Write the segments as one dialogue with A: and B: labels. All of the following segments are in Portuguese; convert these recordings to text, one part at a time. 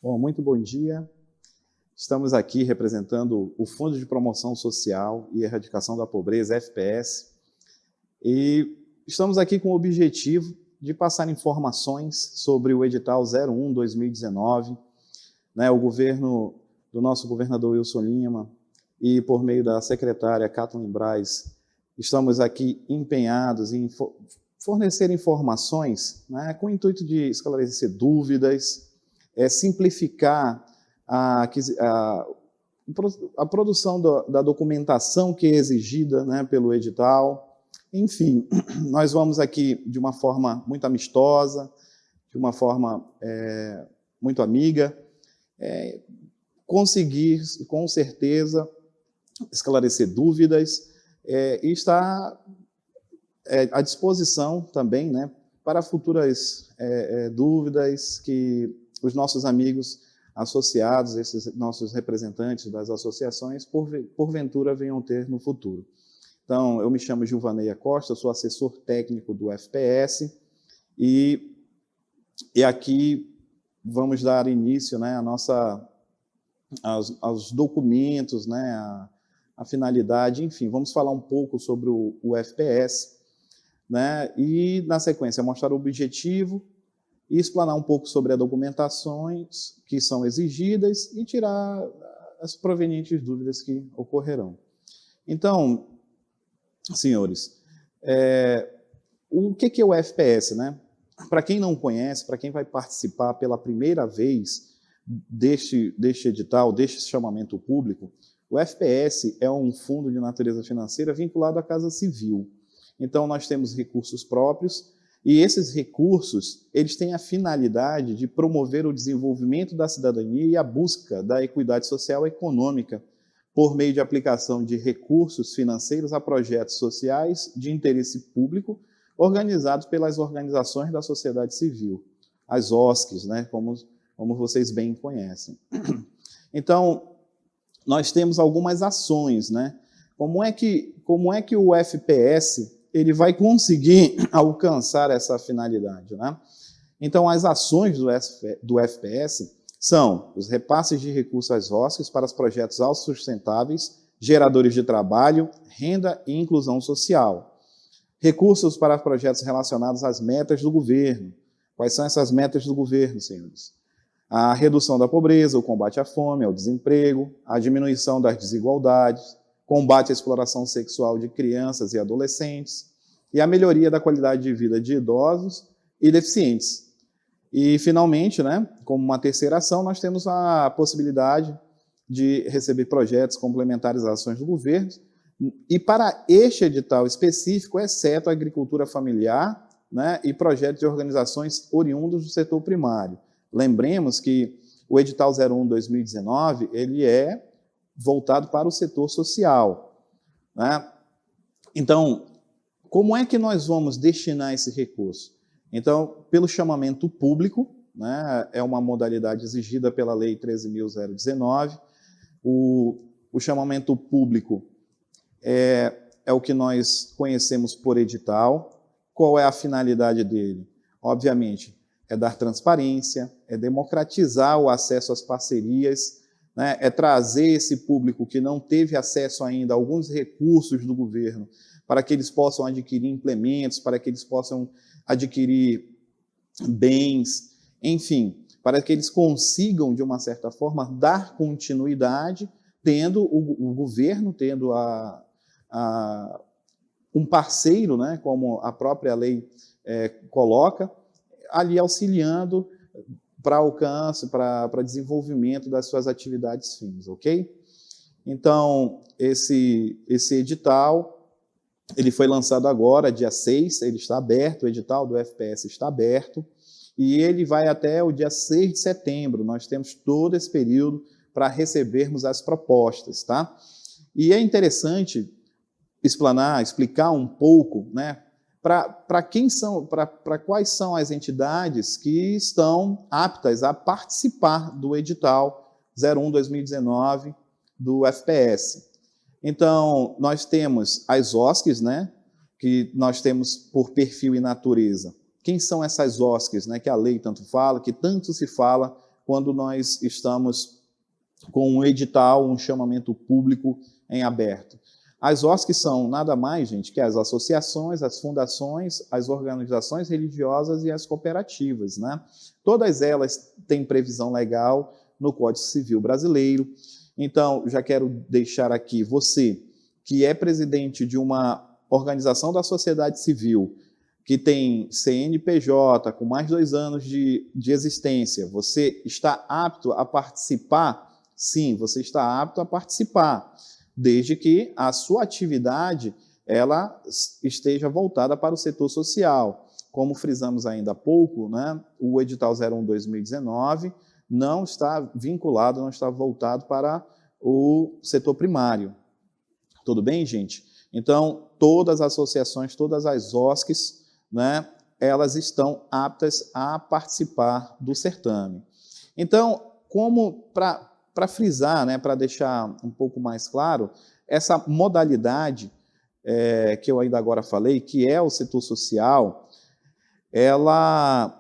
A: Bom, muito bom dia. Estamos aqui representando o Fundo de Promoção Social e Erradicação da Pobreza, FPS, e estamos aqui com o objetivo de passar informações sobre o edital 01/2019, o governo do nosso governador Wilson Lima e por meio da secretária Kathleen Braz, estamos aqui empenhados em fornecer informações, com o intuito de esclarecer dúvidas, simplificar a produção da documentação que é exigida pelo edital. Enfim, nós vamos aqui de uma forma muito amistosa, de uma forma muito amiga, conseguir, com certeza, esclarecer dúvidas e estar à disposição também para futuras dúvidas que os nossos amigos associados, esses nossos representantes das associações, porventura venham ter no futuro. Então, eu me chamo Gilvaneia Costa, sou assessor técnico do FPS e aqui vamos dar início aos documentos, a finalidade, enfim, vamos falar um pouco sobre o FPS, e, na sequência, mostrar o objetivo e explanar um pouco sobre as documentações que são exigidas e tirar as provenientes dúvidas que ocorrerão. Então, senhores, o que é o FPS? Para quem não conhece, para quem vai participar pela primeira vez deste edital, deste chamamento público, o FPS é um fundo de natureza financeira vinculado à Casa Civil. Então, nós temos recursos próprios, e esses recursos, eles têm a finalidade de promover o desenvolvimento da cidadania e a busca da equidade social e econômica por meio de aplicação de recursos financeiros a projetos sociais de interesse público organizados pelas organizações da sociedade civil, as OSCs, como vocês bem conhecem. Então, nós temos algumas ações, Como é que o FPS ele vai conseguir alcançar essa finalidade, Então, as ações do FPS são os repasses de recursos às OSCs para os projetos autossustentáveis, geradores de trabalho, renda e inclusão social. Recursos para projetos relacionados às metas do governo. Quais são essas metas do governo, senhores? A redução da pobreza, o combate à fome, ao desemprego, a diminuição das desigualdades, combate à exploração sexual de crianças e adolescentes, e a melhoria da qualidade de vida de idosos e deficientes. E, finalmente, como uma terceira ação, nós temos a possibilidade de receber projetos complementares às ações do governo, e para este edital específico, exceto a agricultura familiar e projetos de organizações oriundos do setor primário. Lembremos que o edital 01/2019 ele é voltado para o setor social. Então, como é que nós vamos destinar esse recurso? Então, pelo chamamento público, é uma modalidade exigida pela Lei 13.019. O chamamento público é o que nós conhecemos por edital. Qual é a finalidade dele? Obviamente, é dar transparência, é democratizar o acesso às parcerias, é trazer esse público que não teve acesso ainda a alguns recursos do governo para que eles possam adquirir implementos, para que eles possam adquirir bens, enfim, para que eles consigam, de uma certa forma, dar continuidade, tendo o governo, tendo um parceiro, como a própria lei coloca, ali auxiliando para alcance, para desenvolvimento das suas atividades fins, ok? Então, esse edital, ele foi lançado agora, dia 6, ele está aberto, o edital do FPS está aberto, e ele vai até o dia 6 de setembro, nós temos todo esse período para recebermos as propostas, tá? E é interessante explicar um pouco, para quais são as entidades que estão aptas a participar do edital 01/2019 do FPS. Então, nós temos as OSCs, que nós temos por perfil e natureza. Quem são essas OSCs, que a lei tanto fala, que tanto se fala quando nós estamos com um edital, um chamamento público em aberto. As OSCs são nada mais, gente, que as associações, as fundações, as organizações religiosas e as cooperativas, né? Todas elas têm previsão legal no Código Civil brasileiro. Então, já quero deixar aqui, você que é presidente de uma organização da sociedade civil, que tem CNPJ, com mais de 2 anos de existência, você está apto a participar? Sim, você está apto a participar, desde que a sua atividade ela esteja voltada para o setor social. Como frisamos ainda há pouco, né, o edital 01/2019 não está vinculado, não está voltado para o setor primário. Tudo bem, gente? Então, todas as associações, todas as OSCs, né, elas estão aptas a participar do certame. Então, como para frisar, né, para deixar um pouco mais claro, essa modalidade que eu ainda agora falei, que é o setor social, ela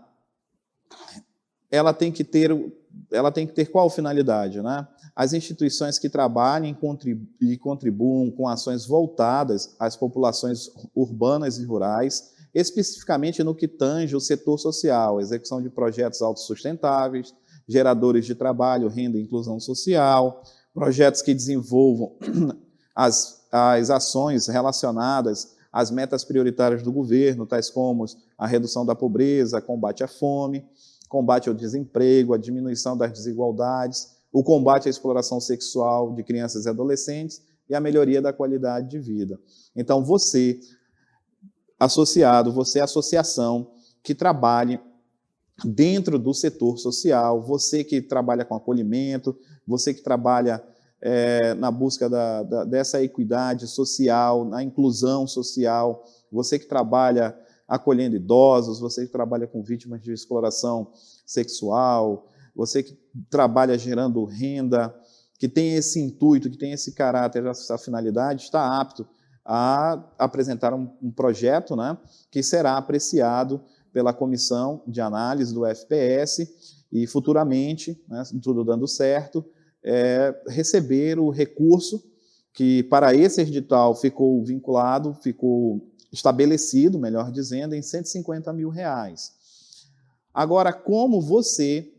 A: tem que ter qual finalidade, né? As instituições que trabalhem e contribuam com ações voltadas às populações urbanas e rurais, especificamente no que tange o setor social, execução de projetos autossustentáveis, geradores de trabalho, renda e inclusão social, projetos que desenvolvam as ações relacionadas às metas prioritárias do governo, tais como a redução da pobreza, combate à fome, combate ao desemprego, a diminuição das desigualdades, o combate à exploração sexual de crianças e adolescentes e a melhoria da qualidade de vida. Então, você, associado, você, associação, que trabalhe dentro do setor social, você que trabalha com acolhimento, você que trabalha na busca dessa equidade social, na inclusão social, você que trabalha acolhendo idosos, você que trabalha com vítimas de exploração sexual, você que trabalha gerando renda, que tem esse intuito, que tem esse caráter, essa finalidade, está apto a apresentar um projeto, né, que será apreciado pela comissão de análise do FPS e futuramente, né, tudo dando certo, receber o recurso que para esse edital ficou vinculado, ficou estabelecido, melhor dizendo, em R$150 mil. Agora, como você,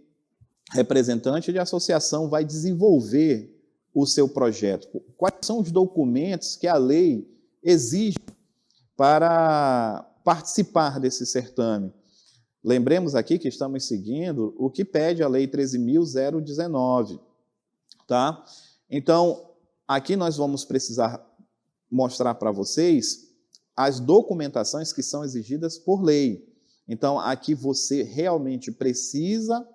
A: representante de associação, vai desenvolver o seu projeto? Quais são os documentos que a lei exige para participar desse certame? Lembremos aqui que estamos seguindo o que pede a Lei 13.019, tá? Então, aqui nós vamos precisar mostrar para vocês as documentações que são exigidas por lei. Então, aqui você realmente precisa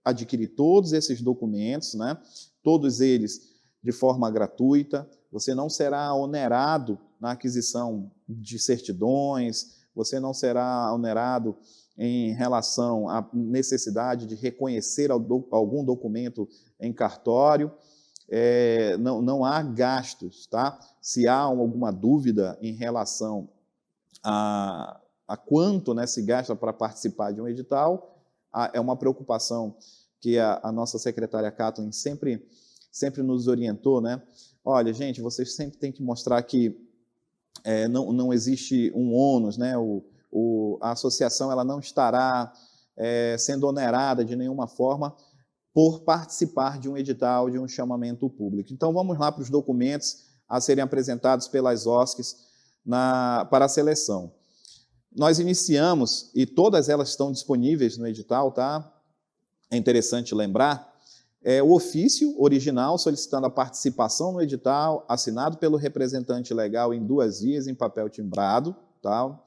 A: adquirir todos esses documentos, né? Todos eles de forma gratuita. Você não será onerado na aquisição de certidões, você não será onerado em relação à necessidade de reconhecer algum documento em cartório. Não há gastos, tá? Se há alguma dúvida em relação a quanto, né, se gasta para participar de um edital, é uma preocupação que a nossa secretária Kathleen sempre nos orientou, né? Olha, gente, vocês sempre têm que mostrar que não existe um ônus, né? A associação ela não estará sendo onerada de nenhuma forma por participar de um edital, de um chamamento público. Então, vamos lá para os documentos a serem apresentados pelas OSCs para a seleção. Nós iniciamos, e todas elas estão disponíveis no edital, tá? É interessante lembrar, o ofício original solicitando a participação no edital, assinado pelo representante legal em 2 vias, em papel timbrado, tá?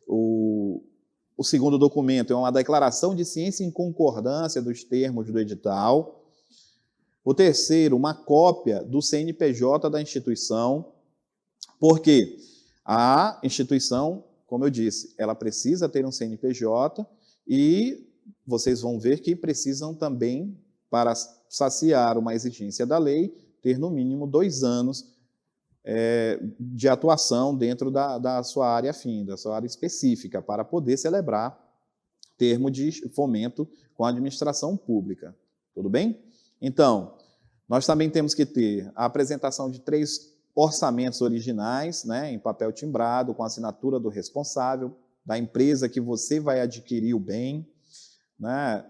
A: O segundo documento é uma declaração de ciência em concordância dos termos do edital. O terceiro, uma cópia do CNPJ da instituição, porque a instituição, como eu disse, ela precisa ter um CNPJ e vocês vão ver que precisam também, para saciar uma exigência da lei, ter no mínimo 2 anos de atuação dentro da sua área afim, da sua área específica, para poder celebrar termo de fomento com a administração pública. Tudo bem? Então, nós também temos que ter a apresentação de 3 orçamentos originais, né, em papel timbrado, com a assinatura do responsável, da empresa que você vai adquirir o bem, né?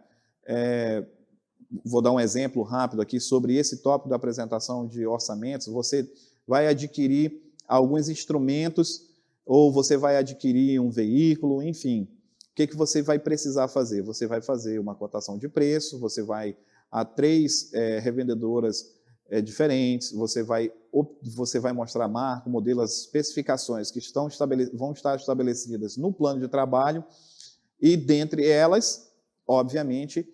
A: Vou dar um exemplo rápido aqui sobre esse tópico da apresentação de orçamentos. Você vai adquirir alguns instrumentos ou você vai adquirir um veículo, enfim. O que você vai precisar fazer? Você vai fazer uma cotação de preço, você vai a 3 revendedoras diferentes, você vai mostrar marca, modelo, as especificações que vão estar estabelecidas no plano de trabalho e, dentre elas, obviamente,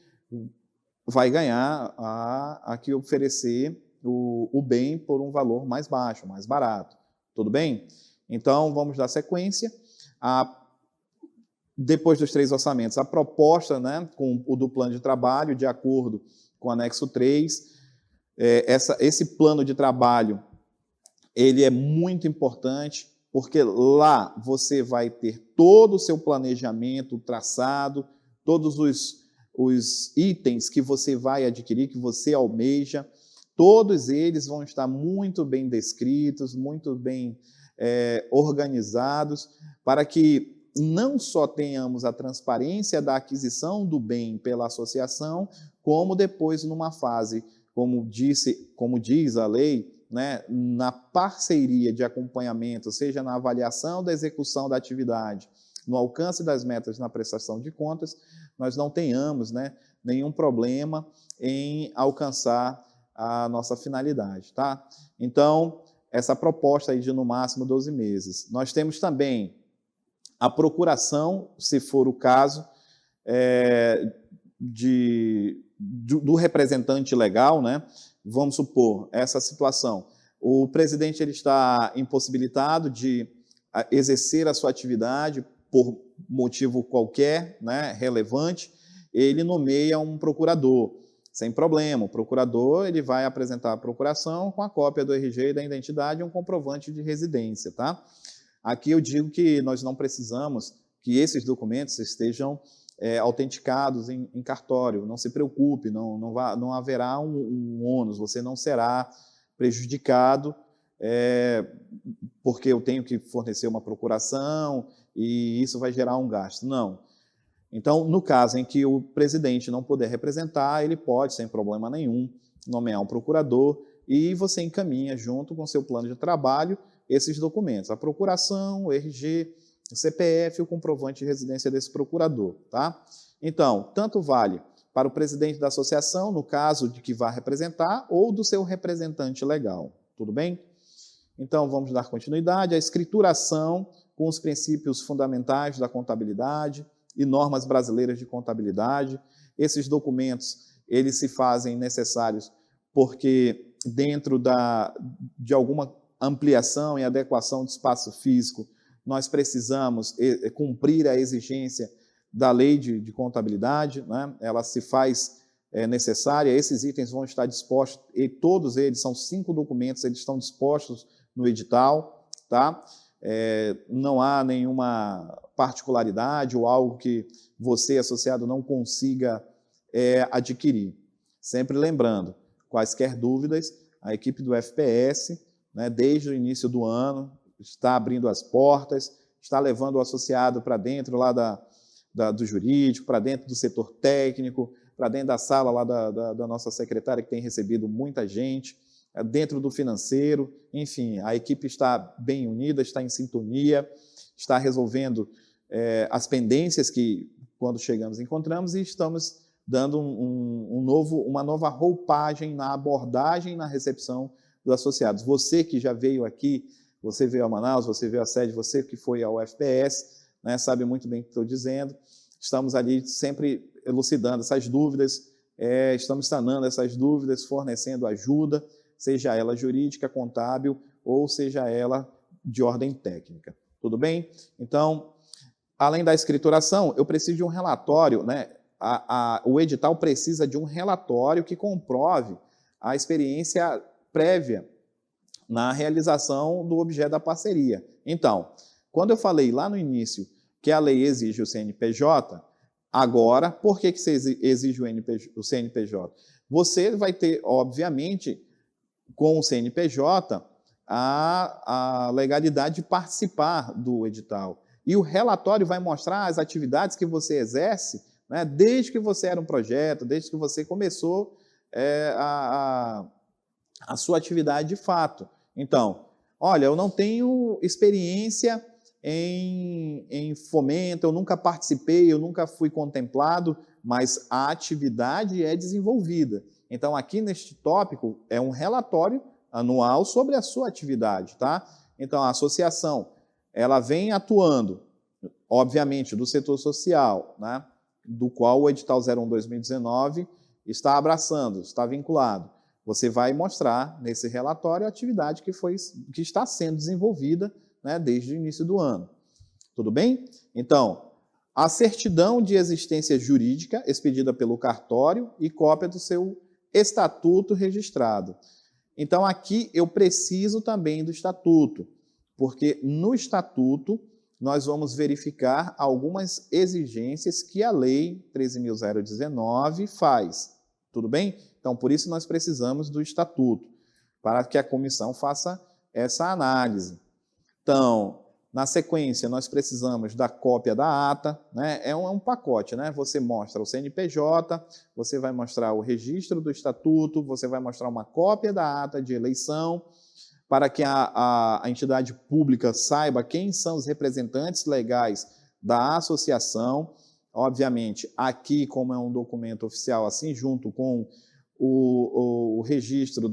A: vai ganhar a que oferecer o bem por um valor mais baixo, mais barato. Tudo bem? Então, vamos dar sequência. Depois dos 3 orçamentos, a proposta, né, com o do plano de trabalho, de acordo com o anexo 3. Esse plano de trabalho ele é muito importante, porque lá você vai ter todo o seu planejamento traçado, todos os itens que você vai adquirir, que você almeja, todos eles vão estar muito bem descritos, muito bem organizados, para que não só tenhamos a transparência da aquisição do bem pela associação, como depois numa fase, como diz a lei, né, na parceria de acompanhamento, seja na avaliação da execução da atividade, no alcance das metas na prestação de contas, nós não tenhamos, né, nenhum problema em alcançar a nossa finalidade. Tá? Então, essa proposta aí de no máximo 12 meses. Nós temos também a procuração, se for o caso, do representante legal, né? Vamos supor essa situação. O presidente ele está impossibilitado de exercer a sua atividade por motivo qualquer, né, relevante, ele nomeia um procurador, sem problema. O procurador ele vai apresentar a procuração com a cópia do RG e da identidade e um comprovante de residência. Tá? Aqui eu digo que nós não precisamos que esses documentos estejam autenticados em cartório. Não se preocupe, não haverá um ônus, você não será prejudicado porque eu tenho que fornecer uma procuração e isso vai gerar um gasto. Não. Então, no caso em que o presidente não puder representar, ele pode, sem problema nenhum, nomear um procurador e você encaminha, junto com o seu plano de trabalho, esses documentos. A procuração, o RG, o CPF e o comprovante de residência desse procurador. Tá? Então, tanto vale para o presidente da associação, no caso de que vá representar, ou do seu representante legal. Tudo bem? Então, vamos dar continuidade. A escrituração com os princípios fundamentais da contabilidade e normas brasileiras de contabilidade. Esses documentos, eles se fazem necessários porque dentro de alguma ampliação e adequação do espaço físico, nós precisamos cumprir a exigência da lei de contabilidade, né? Ela se faz necessária, esses itens vão estar dispostos, e todos eles, são 5 documentos, eles estão dispostos no edital, tá? Não há nenhuma particularidade ou algo que você, associado, não consiga adquirir. Sempre lembrando, quaisquer dúvidas, a equipe do FPS, né, desde o início do ano, está abrindo as portas, está levando o associado para dentro lá do jurídico, para dentro do setor técnico, para dentro da sala lá da nossa secretária, que tem recebido muita gente, dentro do financeiro, enfim, a equipe está bem unida, está em sintonia, está resolvendo as pendências que, quando chegamos, encontramos, e estamos dando uma nova roupagem na abordagem e na recepção dos associados. Você que já veio aqui, você veio a Manaus, você veio à sede, você que foi ao FPS, né, sabe muito bem o que estou dizendo. Estamos ali sempre elucidando essas dúvidas, estamos sanando essas dúvidas, fornecendo ajuda, seja ela jurídica, contábil, ou seja ela de ordem técnica. Tudo bem? Então, além da escrituração, eu preciso de um relatório, né? O edital precisa de um relatório que comprove a experiência prévia na realização do objeto da parceria. Então, quando eu falei lá no início que a lei exige o CNPJ, Agora, por que você exige o CNPJ? Você vai ter, obviamente, com o CNPJ, a legalidade de participar do edital. E o relatório vai mostrar as atividades que você exerce, né, desde que você era um projeto, desde que você começou a sua atividade de fato. Então, olha, eu não tenho experiência em fomento, eu nunca participei, eu nunca fui contemplado, mas a atividade é desenvolvida. Então, aqui neste tópico, é um relatório anual sobre a sua atividade, tá? Então, a associação, ela vem atuando, obviamente, do setor social, né, do qual o edital 01/2019 está abraçando, está vinculado. Você vai mostrar nesse relatório a atividade que está sendo desenvolvida, né, desde o início do ano. Tudo bem? Então, a certidão de existência jurídica expedida pelo cartório e cópia do seu estatuto registrado. Então, aqui eu preciso também do estatuto, porque no estatuto nós vamos verificar algumas exigências que a Lei 13.019 faz. Tudo bem? Então, por isso nós precisamos do estatuto, para que a comissão faça essa análise. Então, na sequência, nós precisamos da cópia da ata, né? É um pacote, né? Você mostra o CNPJ, você vai mostrar o registro do estatuto, você vai mostrar uma cópia da ata de eleição, para que a entidade pública saiba quem são os representantes legais da associação. Obviamente, aqui, como é um documento oficial, assim, junto com o registro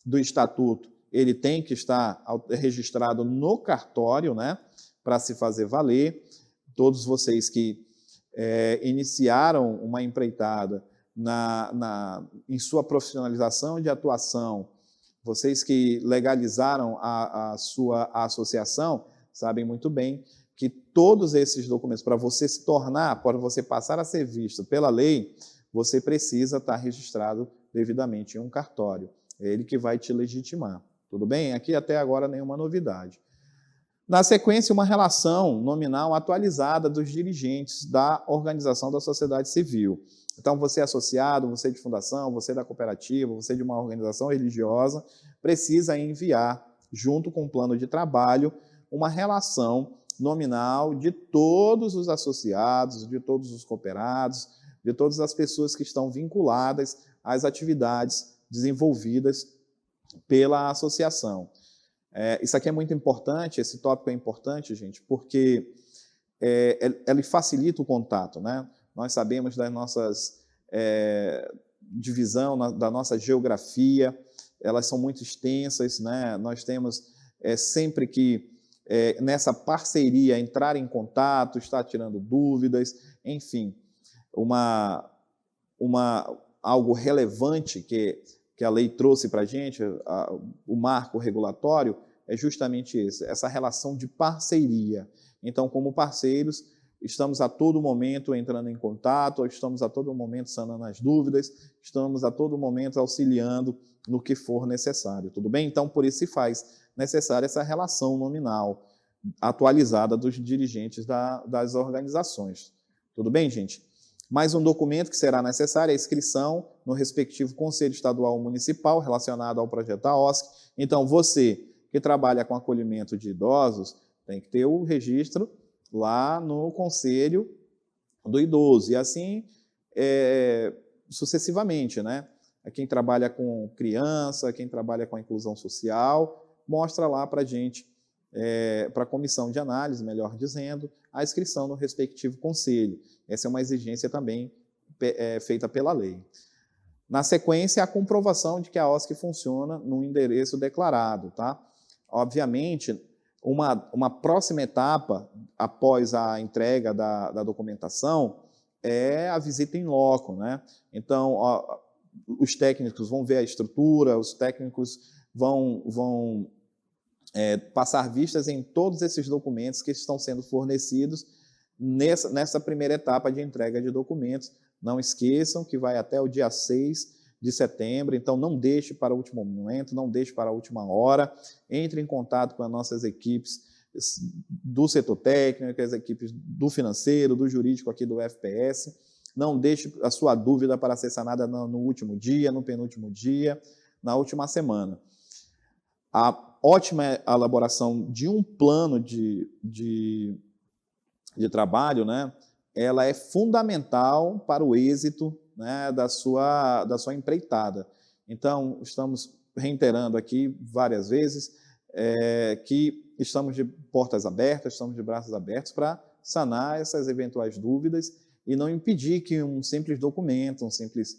A: do estatuto, ele tem que estar registrado no cartório, né, para se fazer valer. Todos vocês que iniciaram uma empreitada em sua profissionalização de atuação, vocês que legalizaram a sua associação, sabem muito bem que todos esses documentos, para você se tornar, para você passar a ser visto pela lei, você precisa estar registrado devidamente em um cartório. É ele que vai te legitimar. Tudo bem? Aqui até agora nenhuma novidade. Na sequência, uma relação nominal atualizada dos dirigentes da organização da sociedade civil. Então, você é associado, você é de fundação, você é da cooperativa, você é de uma organização religiosa, precisa enviar, junto com o plano de trabalho, uma relação nominal de todos os associados, de todos os cooperados, de todas as pessoas que estão vinculadas às atividades desenvolvidas pela associação. Isso aqui é muito importante, esse tópico é importante, gente, porque ele facilita o contato, né? Nós sabemos das nossas divisão, da nossa geografia, elas são muito extensas, né? Nós temos sempre que, nessa parceria, entrar em contato, estar tirando dúvidas, enfim, algo relevante que a lei trouxe para a gente, o marco regulatório, é justamente essa relação de parceria. Então, como parceiros, estamos a todo momento entrando em contato, estamos a todo momento sanando as dúvidas, estamos a todo momento auxiliando no que for necessário, tudo bem? Então, por isso se faz necessária essa relação nominal atualizada dos dirigentes das organizações. Tudo bem, gente? Mais um documento que será necessário é a inscrição no respectivo Conselho Estadual ou Municipal relacionado ao projeto da OSC. Então, você que trabalha com acolhimento de idosos tem que ter o registro lá no Conselho do Idoso. E assim sucessivamente, né? Quem trabalha com criança, quem trabalha com a inclusão social, mostra lá para a gente, para a comissão de análise, melhor dizendo, a inscrição no respectivo conselho. Essa é uma exigência também feita pela lei. Na sequência, a comprovação de que a OSC funciona no endereço declarado, tá? Obviamente, uma próxima etapa, após a entrega da documentação, é a visita em loco, né? Então, os técnicos vão ver a estrutura, os técnicos vão passar vistas em todos esses documentos que estão sendo fornecidos nessa primeira etapa de entrega de documentos. Não esqueçam que vai até o dia 6 de setembro, então não deixe para o último momento, não deixe para a última hora, entre em contato com as nossas equipes do setor técnico, as equipes do financeiro, do jurídico aqui do FPS. Não deixe a sua dúvida para ser sanada no último dia, no penúltimo dia, na última semana. A ótima elaboração de um plano de trabalho, né, ela é fundamental para o êxito, né, da sua empreitada. Então, estamos reiterando aqui várias vezes que estamos de portas abertas, estamos de braços abertos para sanar essas eventuais dúvidas e não impedir que um simples documento, um simples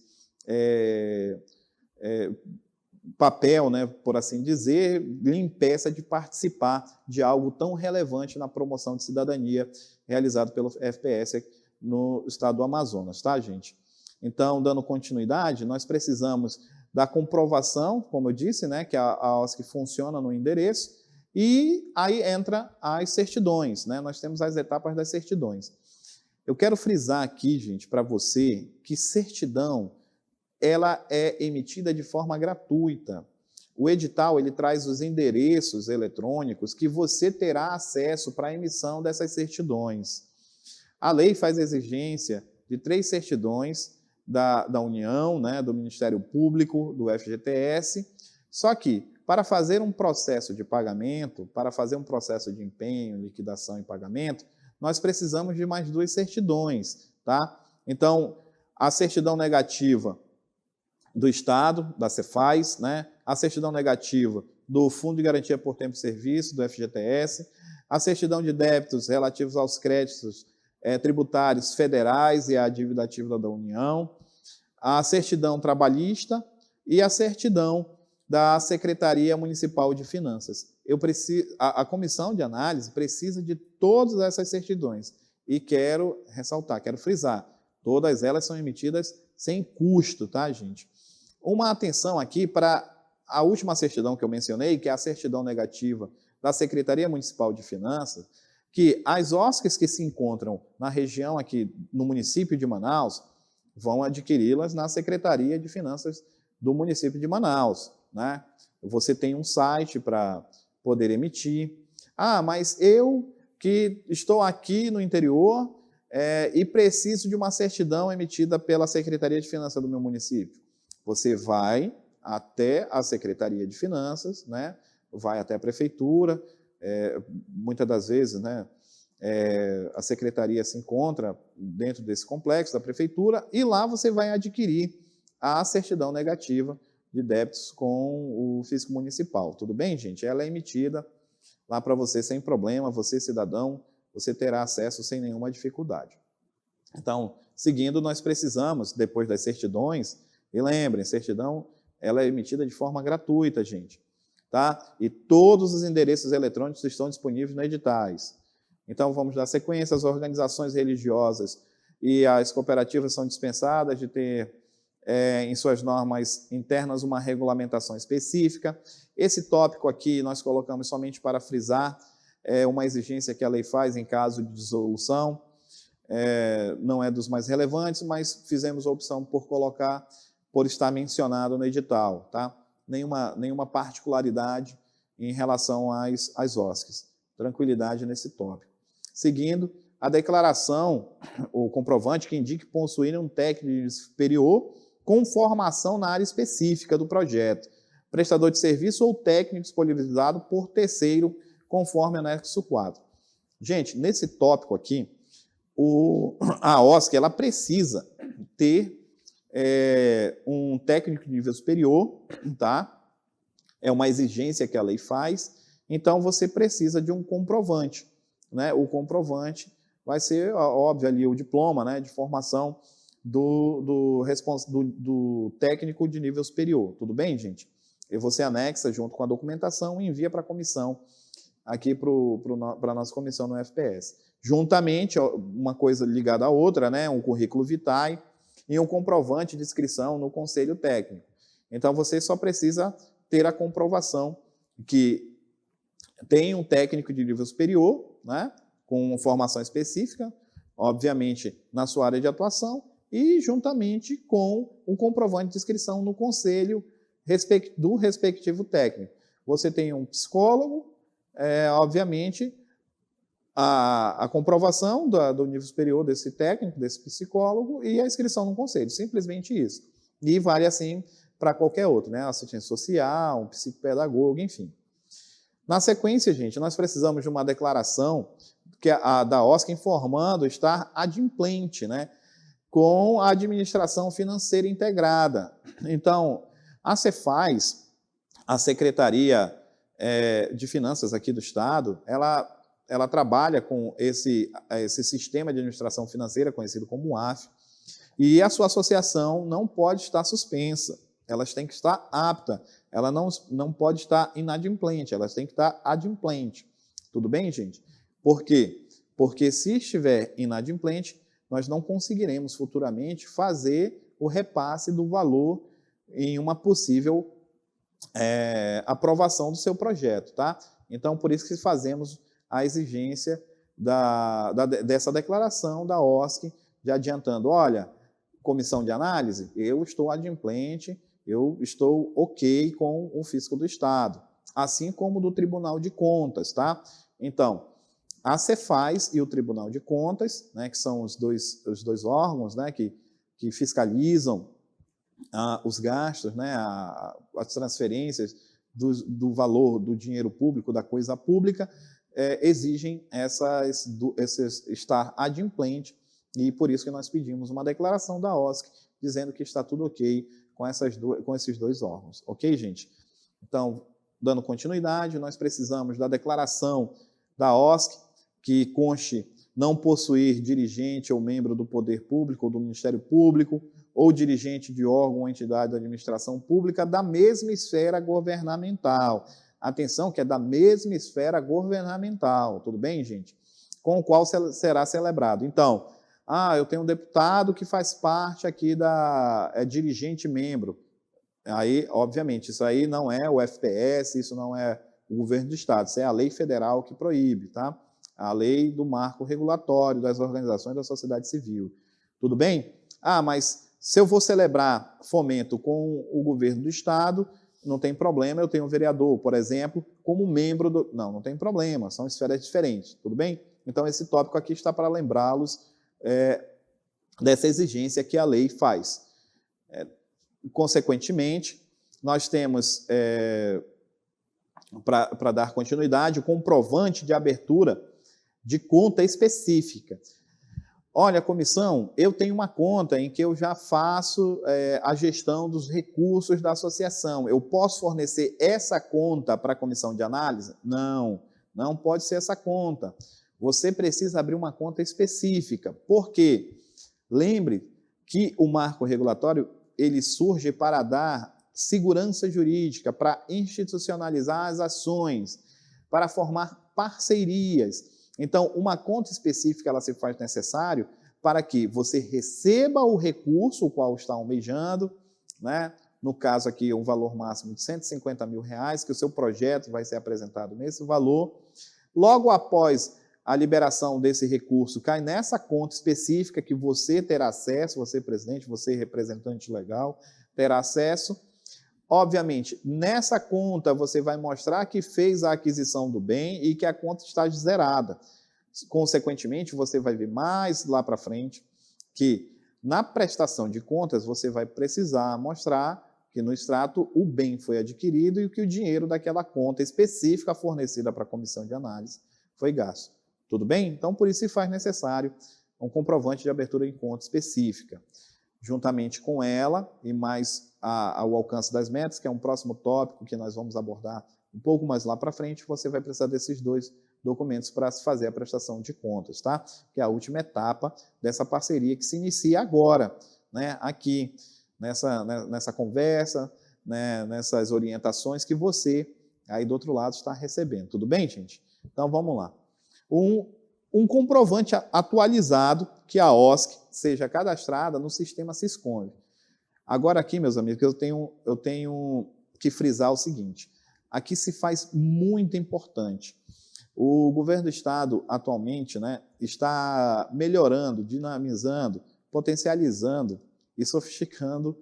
A: papel, né, por assim dizer, lhe impeça de participar de algo tão relevante na promoção de cidadania realizado pelo FPS no estado do Amazonas, tá, gente? Então, dando continuidade, nós precisamos da comprovação, como eu disse, né, que a OSC funciona no endereço, e aí entra as certidões, né? Nós temos as etapas das certidões. Eu quero frisar aqui, gente, para você, que certidão ela é emitida de forma gratuita. O edital ele traz os endereços eletrônicos que você terá acesso para a emissão dessas certidões. A lei faz exigência de 3 certidões da União, né, do Ministério Público, do FGTS, só que para fazer um processo de pagamento, para fazer um processo de empenho, liquidação e pagamento, nós precisamos de mais 2 certidões, tá? Então, a certidão negativa do Estado, da Cefaz, né? A certidão negativa do Fundo de Garantia por Tempo de Serviço, do FGTS, a certidão de débitos relativos aos créditos tributários federais e a dívida ativa da União, a certidão trabalhista e a certidão da Secretaria Municipal de Finanças. A comissão de análise precisa de todas essas certidões e quero ressaltar, quero frisar, todas elas são emitidas sem custo, tá, gente? Uma atenção aqui para a última certidão que eu mencionei, que é a certidão negativa da Secretaria Municipal de Finanças, que as OSCs que se encontram na região aqui, no município de Manaus, vão adquiri-las na Secretaria de Finanças do município de Manaus, né? Você tem um site para poder emitir. Ah, mas eu que estou aqui no interior e preciso de uma certidão emitida pela Secretaria de Finanças do meu município. Você vai até a Secretaria de Finanças, né? Vai até a Prefeitura, muitas das vezes, né, a Secretaria se encontra dentro desse complexo da Prefeitura e lá você vai adquirir a certidão negativa de débitos com o fisco municipal. Tudo bem, gente? Ela é emitida lá para você sem problema, você, cidadão, você terá acesso sem nenhuma dificuldade. Então, seguindo, nós precisamos, depois das certidões, e lembrem, certidão ela é emitida de forma gratuita, gente, tá? E todos os endereços eletrônicos estão disponíveis nos editais. Então, vamos dar sequência. As organizações religiosas e as cooperativas são dispensadas de ter em suas normas internas uma regulamentação específica. Esse tópico aqui nós colocamos somente para frisar uma exigência que a lei faz em caso de dissolução. Não é dos mais relevantes, mas fizemos a opção por colocar, por estar mencionado no edital, tá? Nenhuma particularidade em relação às OSCs. Tranquilidade nesse tópico. Seguindo, a declaração, o comprovante que indique possuir um técnico superior com formação na área específica do projeto, prestador de serviço ou técnico disponibilizado por terceiro, conforme anexo 4. Gente, nesse tópico aqui, a OSC ela precisa ter um técnico de nível superior, tá? É uma exigência que a lei faz, então você precisa de um comprovante, né? O comprovante vai ser, óbvio, ali o diploma, né, de formação do técnico de nível superior. Tudo bem, gente? E você anexa junto com a documentação e envia para a comissão, aqui para a nossa comissão no FPS. Juntamente, uma coisa ligada à outra, né, um currículo vitae e um comprovante de inscrição no conselho técnico. Então, você só precisa ter a comprovação que tem um técnico de nível superior, né, com formação específica, obviamente, na sua área de atuação, e juntamente com o comprovante de inscrição no conselho do respectivo técnico. Você tem um psicólogo, obviamente, a comprovação do nível superior desse técnico, desse psicólogo, e a inscrição no conselho, simplesmente isso. E vale assim para qualquer outro, né? Assistente social, um psicopedagogo, enfim. Na sequência, gente, nós precisamos de uma declaração que da OSC informando estar adimplente, né, com a administração financeira integrada. Então, a Cefaz, a Secretaria de Finanças aqui do Estado, ela trabalha com esse sistema de administração financeira, conhecido como AF, e a sua associação não pode estar suspensa, elas têm que estar apta, ela não pode estar inadimplente, elas têm que estar adimplente. Tudo bem, gente? Por quê? Porque se estiver inadimplente, nós não conseguiremos futuramente fazer o repasse do valor em uma possível aprovação do seu projeto, tá? Então, por isso que fazemos a exigência dessa declaração da OSC, de adiantando, olha, comissão de análise, eu estou adimplente, eu estou ok com o fisco do Estado, assim como do Tribunal de Contas, tá? Então, a Cefaz e o Tribunal de Contas, né, que são os dois órgãos, né, que fiscalizam os gastos, né, as transferências do valor do dinheiro público, da coisa pública, exigem esse estar adimplente, e por isso que nós pedimos uma declaração da OSC dizendo que está tudo ok com esses dois órgãos. Ok, gente? Então, dando continuidade, nós precisamos da declaração da OSC, que conste não possuir dirigente ou membro do poder público ou do Ministério Público, ou dirigente de órgão ou entidade da administração pública da mesma esfera governamental. Atenção, que é da mesma esfera governamental, tudo bem, gente? Com o qual será celebrado. Então, eu tenho um deputado que faz parte aqui é dirigente membro. Aí, obviamente, isso aí não é o FPS, isso não é o governo do Estado, isso é a lei federal que proíbe, tá? A lei do marco regulatório das organizações da sociedade civil. Tudo bem? Mas se eu vou celebrar fomento com o governo do Estado, não tem problema, eu tenho um vereador, por exemplo, como membro do... Não tem problema, são esferas diferentes, tudo bem? Então, esse tópico aqui está para lembrá-los dessa exigência que a lei faz. Consequentemente, nós temos, para dar continuidade, o comprovante de abertura de conta específica. Olha, comissão, eu tenho uma conta em que eu já faço a gestão dos recursos da associação. Eu posso fornecer essa conta para a comissão de análise? Não, não pode ser essa conta. Você precisa abrir uma conta específica. Por quê? Lembre que o marco regulatório ele surge para dar segurança jurídica, para institucionalizar as ações, para formar parcerias. Então, uma conta específica ela se faz necessário para que você receba o recurso o qual está almejando, né? No caso aqui, um valor máximo de R$150 mil, que o seu projeto vai ser apresentado nesse valor. Logo após a liberação desse recurso, cai nessa conta específica que você terá acesso, você presidente, você representante legal, terá acesso. Obviamente, nessa conta você vai mostrar que fez a aquisição do bem e que a conta está zerada. Consequentemente, você vai ver mais lá para frente que na prestação de contas você vai precisar mostrar que no extrato o bem foi adquirido e que o dinheiro daquela conta específica fornecida para a comissão de análise foi gasto. Tudo bem? Então, por isso se faz necessário um comprovante de abertura em conta específica. Juntamente com ela e mais ao alcance das metas, que é um próximo tópico que nós vamos abordar um pouco mais lá para frente, você vai precisar desses dois documentos para se fazer a prestação de contas, tá? Que é a última etapa dessa parceria que se inicia agora, né? Aqui, nessa conversa, né? Nessas orientações que você, aí do outro lado, está recebendo. Tudo bem, gente? Então, vamos lá. Um comprovante atualizado que a OSC seja cadastrada no sistema Siscom. Agora aqui, meus amigos, eu tenho que frisar o seguinte, aqui se faz muito importante. O governo do Estado, atualmente, né, está melhorando, dinamizando, potencializando e sofisticando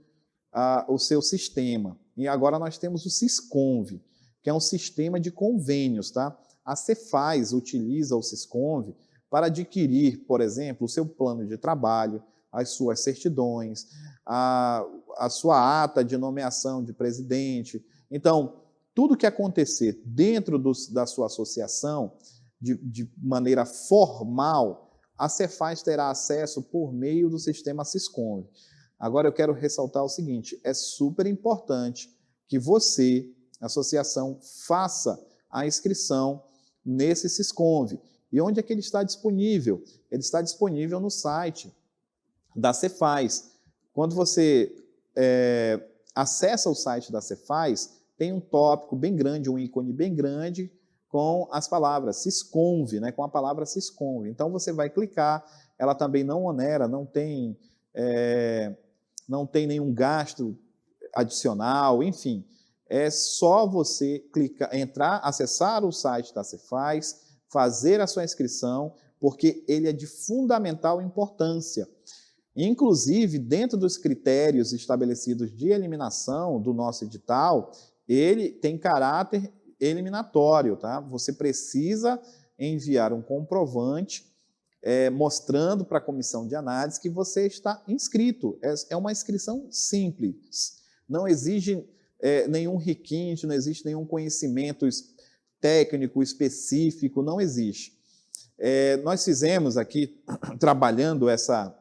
A: o seu sistema. E agora nós temos o Sisconv, que é um sistema de convênios, tá? A Cefaz utiliza o Sisconv para adquirir, por exemplo, o seu plano de trabalho, as suas certidões, a sua ata de nomeação de presidente. Então, tudo que acontecer dentro da sua associação, de maneira formal, a Cefaz terá acesso por meio do sistema Sisconv. Agora, eu quero ressaltar o seguinte, é super importante que você, associação, faça a inscrição nesse Sisconv. E onde é que ele está disponível? Ele está disponível no site da Cefaz. Quando você acessa o site da Cefaz, tem um tópico bem grande, um ícone bem grande, com as palavras Sisconv, né, com a palavra Sisconv. Então, você vai clicar, ela também não onera, não tem nenhum gasto adicional, enfim. É só você clicar, entrar, acessar o site da Cefaz, fazer a sua inscrição, porque ele é de fundamental importância. Inclusive, dentro dos critérios estabelecidos de eliminação do nosso edital, ele tem caráter eliminatório, tá? Você precisa enviar um comprovante mostrando para a comissão de análise que você está inscrito. É uma inscrição simples, não exige nenhum requinte, não existe nenhum conhecimento técnico específico, não existe. Nós fizemos aqui, trabalhando essa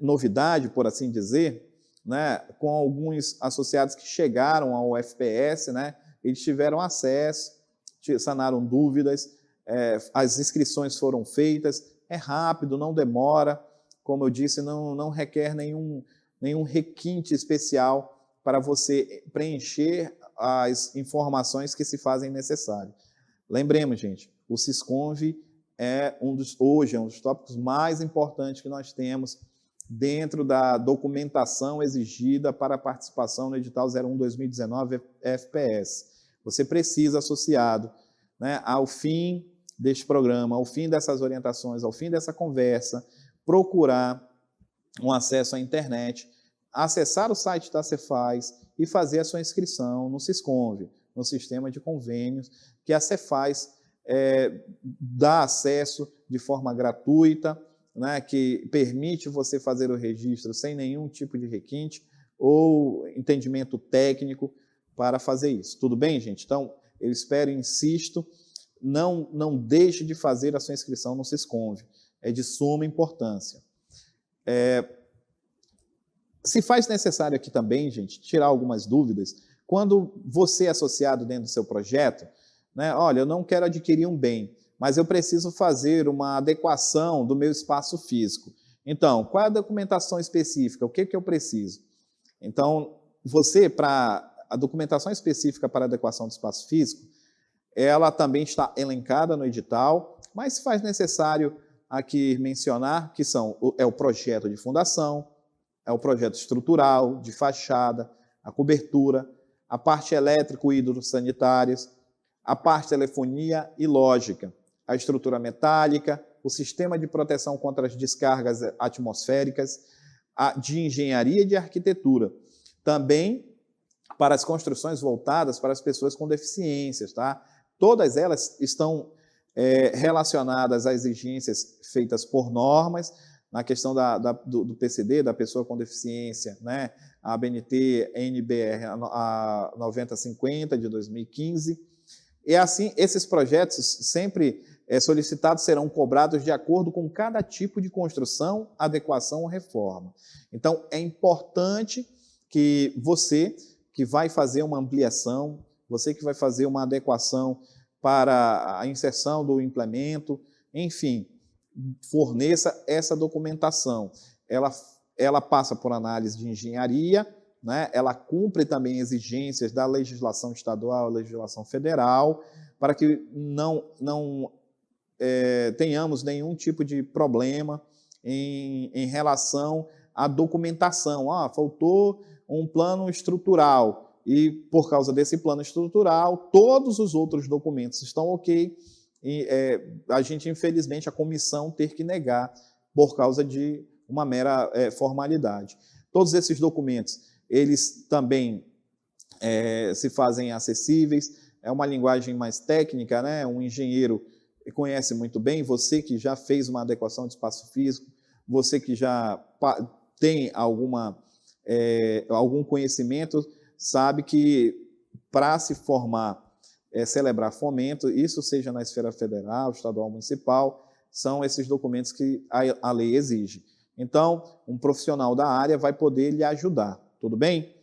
A: novidade, por assim dizer, né, com alguns associados que chegaram ao FPS, né, eles tiveram acesso, sanaram dúvidas, as inscrições foram feitas, é rápido, não demora, como eu disse, não requer nenhum requinte especial para você preencher as informações que se fazem necessárias. Lembremos, gente, o Sisconv hoje é um dos tópicos mais importantes que nós temos dentro da documentação exigida para a participação no edital 01/2019 FPS. Você precisa, associado, né, ao fim deste programa, ao fim dessas orientações, ao fim dessa conversa, procurar um acesso à internet, acessar o site da Cefaz e fazer a sua inscrição no Sisconv, no sistema de convênios, que a Cefaz dá acesso de forma gratuita, né, que permite você fazer o registro sem nenhum tipo de requinte ou entendimento técnico para fazer isso. Tudo bem, gente? Então, eu espero e insisto, não deixe de fazer a sua inscrição no Sisconv. É de suma importância. Se faz necessário aqui também, gente, tirar algumas dúvidas, quando você é associado dentro do seu projeto, né, olha, eu não quero adquirir um bem, mas eu preciso fazer uma adequação do meu espaço físico. Então, qual é a documentação específica? O que eu preciso? Então, a documentação específica para a adequação do espaço físico, ela também está elencada no edital, mas se faz necessário aqui mencionar que é o projeto de fundação, é o projeto estrutural, de fachada, a cobertura, a parte elétrico e hidrossanitárias, a parte telefonia e lógica, a estrutura metálica, o sistema de proteção contra as descargas atmosféricas, de engenharia e de arquitetura. Também para as construções voltadas para as pessoas com deficiências, tá? Todas elas estão relacionadas às exigências feitas por normas, na questão do PCD, da pessoa com deficiência, né? A ABNT NBR a 9050 de 2015. E assim, esses projetos sempre solicitados serão cobrados de acordo com cada tipo de construção, adequação ou reforma. Então, é importante que você que vai fazer uma ampliação, você que vai fazer uma adequação para a inserção do implemento, enfim, forneça essa documentação. Ela passa por análise de engenharia, né? Ela cumpre também exigências da legislação estadual, legislação federal, para que não tenhamos nenhum tipo de problema em relação à documentação. Faltou um plano estrutural e, por causa desse plano estrutural, todos os outros documentos estão ok, e a gente, infelizmente, a comissão ter que negar por causa de uma mera formalidade. Todos esses documentos, eles também se fazem acessíveis, é uma linguagem mais técnica, né? Um engenheiro conhece muito bem, você que já fez uma adequação de espaço físico, você que já tem algum conhecimento, sabe que para se formar, celebrar fomento, isso seja na esfera federal, estadual, municipal, são esses documentos que a lei exige. Então, um profissional da área vai poder lhe ajudar, tudo bem?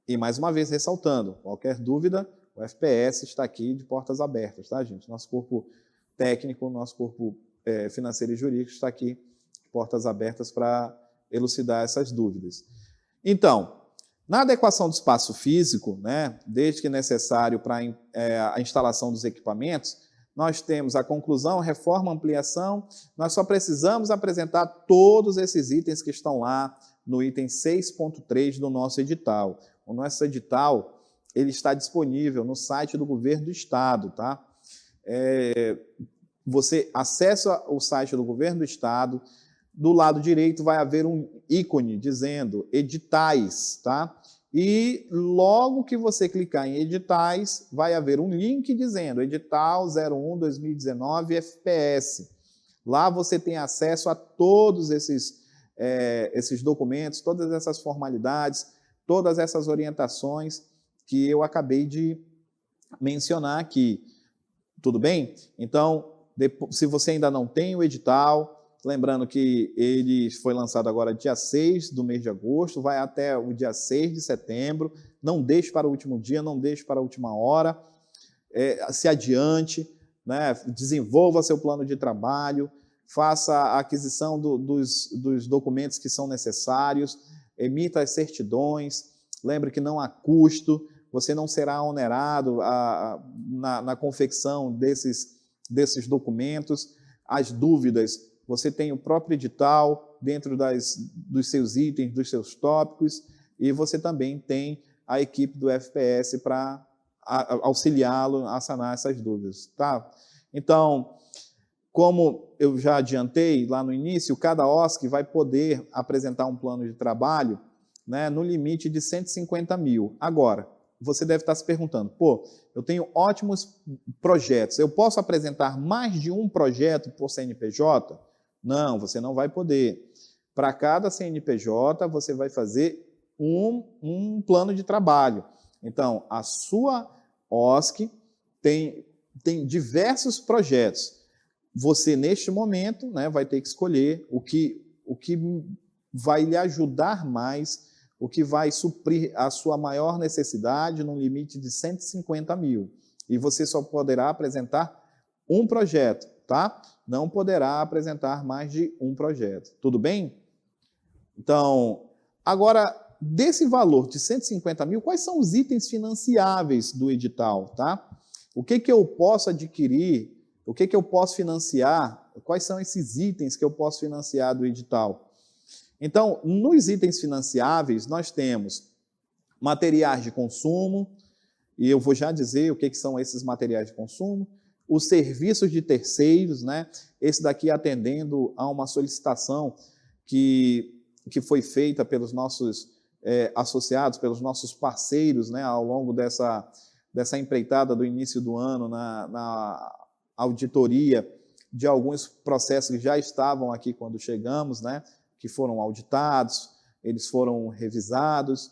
A: E mais uma vez ressaltando, qualquer dúvida, o FPS está aqui de portas abertas, tá, gente? Nosso corpo técnico, nosso corpo financeiro e jurídico está aqui de portas abertas para elucidar essas dúvidas. Então, na adequação do espaço físico, né, desde que necessário para a instalação dos equipamentos, nós temos a conclusão, reforma, ampliação, nós só precisamos apresentar todos esses itens que estão lá no item 6.3 do nosso edital. O nosso edital, ele está disponível no site do Governo do Estado, tá? Você acessa o site do Governo do Estado, do lado direito vai haver um ícone dizendo editais, tá? E logo que você clicar em editais, vai haver um link dizendo edital 01/2019 FPS. Lá você tem acesso a todos esses documentos, todas essas formalidades, todas essas orientações que eu acabei de mencionar aqui. Tudo bem? Então, se você ainda não tem o edital, lembrando que ele foi lançado agora dia 6 do mês de agosto, vai até o dia 6 de setembro, não deixe para o último dia, não deixe para a última hora, se adiante, né? Desenvolva seu plano de trabalho, faça a aquisição dos documentos que são necessários, emita as certidões, lembre que não há custo, você não será onerado na confecção desses documentos. As dúvidas, você tem o próprio edital dentro dos seus itens, dos seus tópicos, e você também tem a equipe do FPS para auxiliá-lo a sanar essas dúvidas, tá? Então, como eu já adiantei lá no início, cada OSC vai poder apresentar um plano de trabalho, né, no limite de 150 mil. Agora, você deve estar se perguntando, pô, eu tenho ótimos projetos, eu posso apresentar mais de um projeto por CNPJ? Não, você não vai poder. Para cada CNPJ, você vai fazer um plano de trabalho. Então, a sua OSC tem diversos projetos. Você, neste momento, né, vai ter que escolher o que vai lhe ajudar mais, o que vai suprir a sua maior necessidade num limite de 150 mil. E você só poderá apresentar um projeto, tá? Não poderá apresentar mais de um projeto. Tudo bem? Então, agora, desse valor de 150 mil, quais são os itens financiáveis do edital, tá? O que eu posso adquirir, o que eu posso financiar, quais são esses itens que eu posso financiar do edital? Então, nos itens financiáveis, nós temos materiais de consumo, e eu vou já dizer o que são esses materiais de consumo, os serviços de terceiros, né? Esse daqui atendendo a uma solicitação que foi feita pelos nossos associados, pelos nossos parceiros, né? Ao longo dessa empreitada do início do ano, na auditoria de alguns processos que já estavam aqui quando chegamos, né? Que foram auditados, eles foram revisados.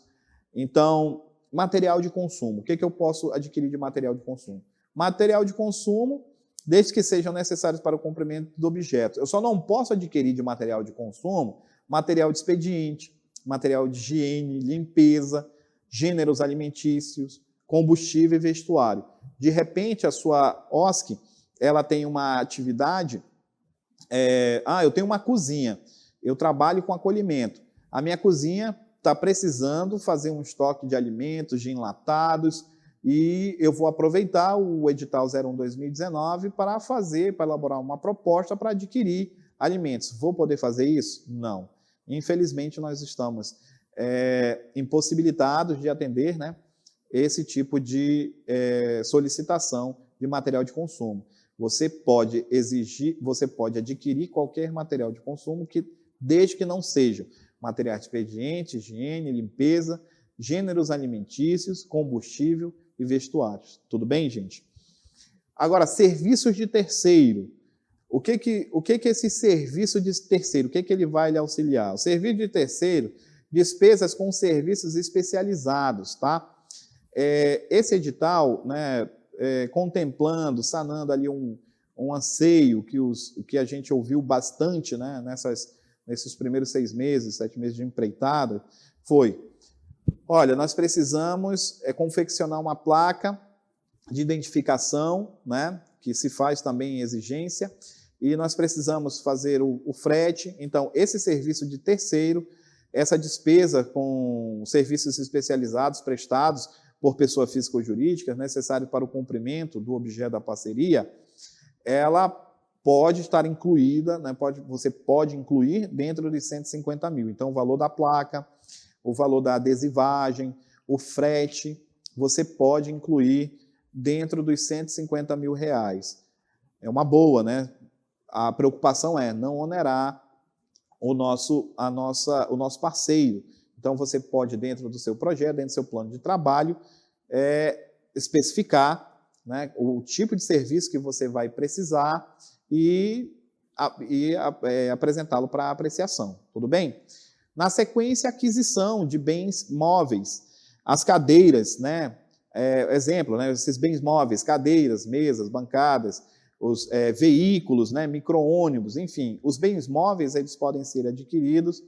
A: Então, material de consumo. O que eu posso adquirir de material de consumo? Material de consumo, desde que sejam necessários para o cumprimento do objeto. Eu só não posso adquirir de material de consumo material de expediente, material de higiene, limpeza, gêneros alimentícios, combustível e vestuário. De repente, a sua OSC, ela tem uma atividade... eu tenho uma cozinha. Eu trabalho com acolhimento. A minha cozinha está precisando fazer um estoque de alimentos, de enlatados, e eu vou aproveitar o edital 01/2019 para elaborar uma proposta para adquirir alimentos. Vou poder fazer isso? Não. Infelizmente, nós estamos impossibilitados de atender, né, esse tipo de solicitação de material de consumo. Você pode adquirir qualquer material de consumo desde que não seja material de expediente, higiene, limpeza, gêneros alimentícios, combustível, e vestuários. Tudo bem, gente? Agora, serviços de terceiro. O que esse serviço de terceiro, o que ele vai lhe auxiliar? O serviço de terceiro, despesas com serviços especializados, tá? Esse edital, né, contemplando, sanando ali um anseio que a gente ouviu bastante, né, nesses primeiros 6 meses, 7 meses de empreitada, foi, olha, nós precisamos confeccionar uma placa de identificação, né, que se faz também em exigência, e nós precisamos fazer o frete. Então, esse serviço de terceiro, essa despesa com serviços especializados prestados por pessoa física ou jurídica, necessário para o cumprimento do objeto da parceria, ela pode estar incluída, né, você pode incluir dentro de 150 mil. Então, o valor da placa, o valor da adesivagem, o frete, você pode incluir dentro dos 150 mil reais. É uma boa, né? A preocupação é não onerar o nosso parceiro. Então, você pode, dentro do seu projeto, dentro do seu plano de trabalho, especificar, né, o tipo de serviço que você vai precisar e apresentá-lo para apreciação. Tudo bem? Na sequência, aquisição de bens móveis. As cadeiras, né? Exemplo, né, esses bens móveis, cadeiras, mesas, bancadas, os veículos, né, micro-ônibus, enfim, os bens móveis eles podem ser adquiridos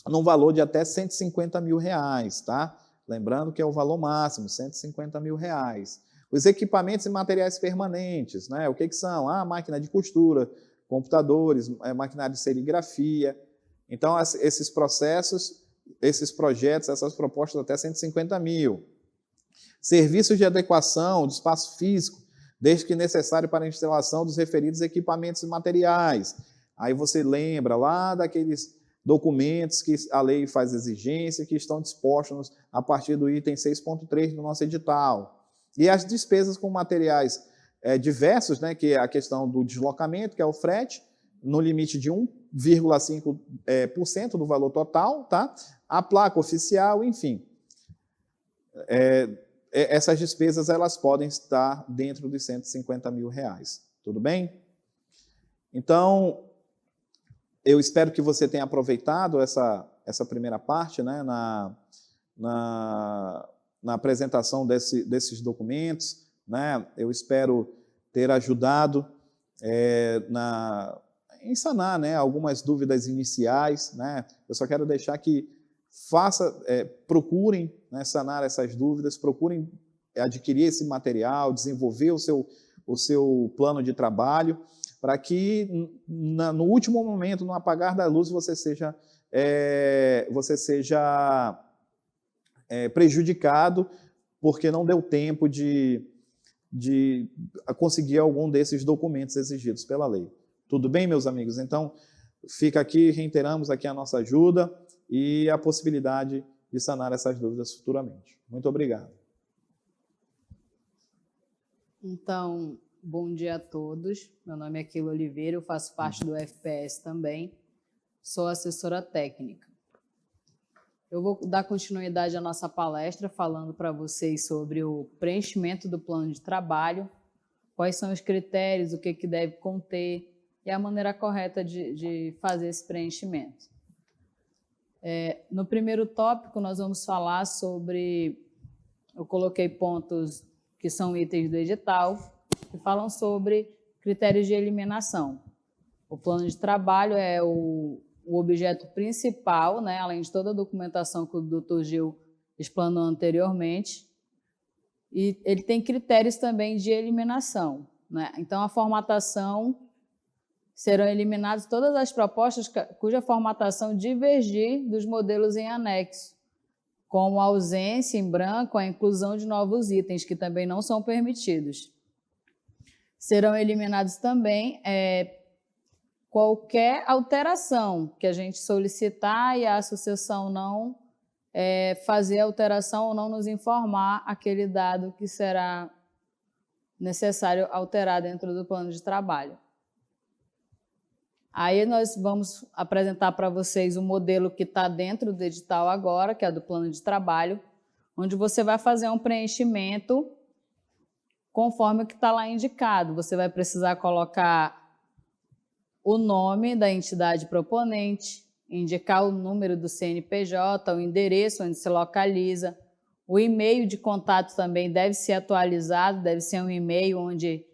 A: num valor de até 150 mil reais, tá? Lembrando que é o valor máximo, 150 mil reais. Os equipamentos e materiais permanentes, né? O que são? Máquina de costura, computadores, maquinário de serigrafia. Então, esses processos, esses projetos, essas propostas até 150 mil. Serviços de adequação de espaço físico, desde que necessário para a instalação dos referidos equipamentos e materiais. Aí você lembra lá daqueles documentos que a lei faz exigência, que estão dispostos a partir do item 6.3 do nosso edital. E as despesas com materiais diversos, né, que é a questão do deslocamento, que é o frete, no limite de 1,5% do valor total, tá? A placa oficial, enfim. Essas despesas elas podem estar dentro de 150 mil reais. Tudo bem? Então, eu espero que você tenha aproveitado essa primeira parte, né, na apresentação desses documentos, né? Eu espero ter ajudado em sanar, né, algumas dúvidas iniciais, né? Eu só quero deixar que procurem, né, sanar essas dúvidas, procurem adquirir esse material, desenvolver o seu plano de trabalho, para que no último momento, no apagar da luz, você seja prejudicado porque não deu tempo de conseguir algum desses documentos exigidos pela lei. Tudo bem, meus amigos? Então, fica aqui, reiteramos aqui a nossa ajuda e a possibilidade de sanar essas dúvidas futuramente. Muito obrigado.
B: Então, bom dia a todos. Meu nome é Keila Oliveira, eu faço parte do FPS também, sou assessora técnica. Eu vou dar continuidade à nossa palestra falando para vocês sobre o preenchimento do plano de trabalho, quais são os critérios, o que deve conter e a maneira correta de fazer esse preenchimento. No primeiro tópico, nós vamos falar sobre... Eu coloquei pontos que são itens do edital, que falam sobre critérios de eliminação. O plano de trabalho é o objeto principal, né, além de toda a documentação que o Dr. Gil explanou anteriormente, e ele tem critérios também de eliminação, né? Então, a formatação, serão eliminadas todas as propostas cuja formatação divergir dos modelos em anexo, como a ausência em branco, a inclusão de novos itens, que também não são permitidos. Serão eliminados também qualquer alteração que a gente solicitar e a associação não fazer alteração ou não nos informar aquele dado que será necessário alterar dentro do plano de trabalho. Aí nós vamos apresentar para vocês o modelo que está dentro do edital agora, que é do plano de trabalho, onde você vai fazer um preenchimento conforme o que está lá indicado. Você vai precisar colocar o nome da entidade proponente, indicar o número do CNPJ, o endereço onde se localiza. O e-mail de contato também deve ser atualizado, deve ser um e-mail onde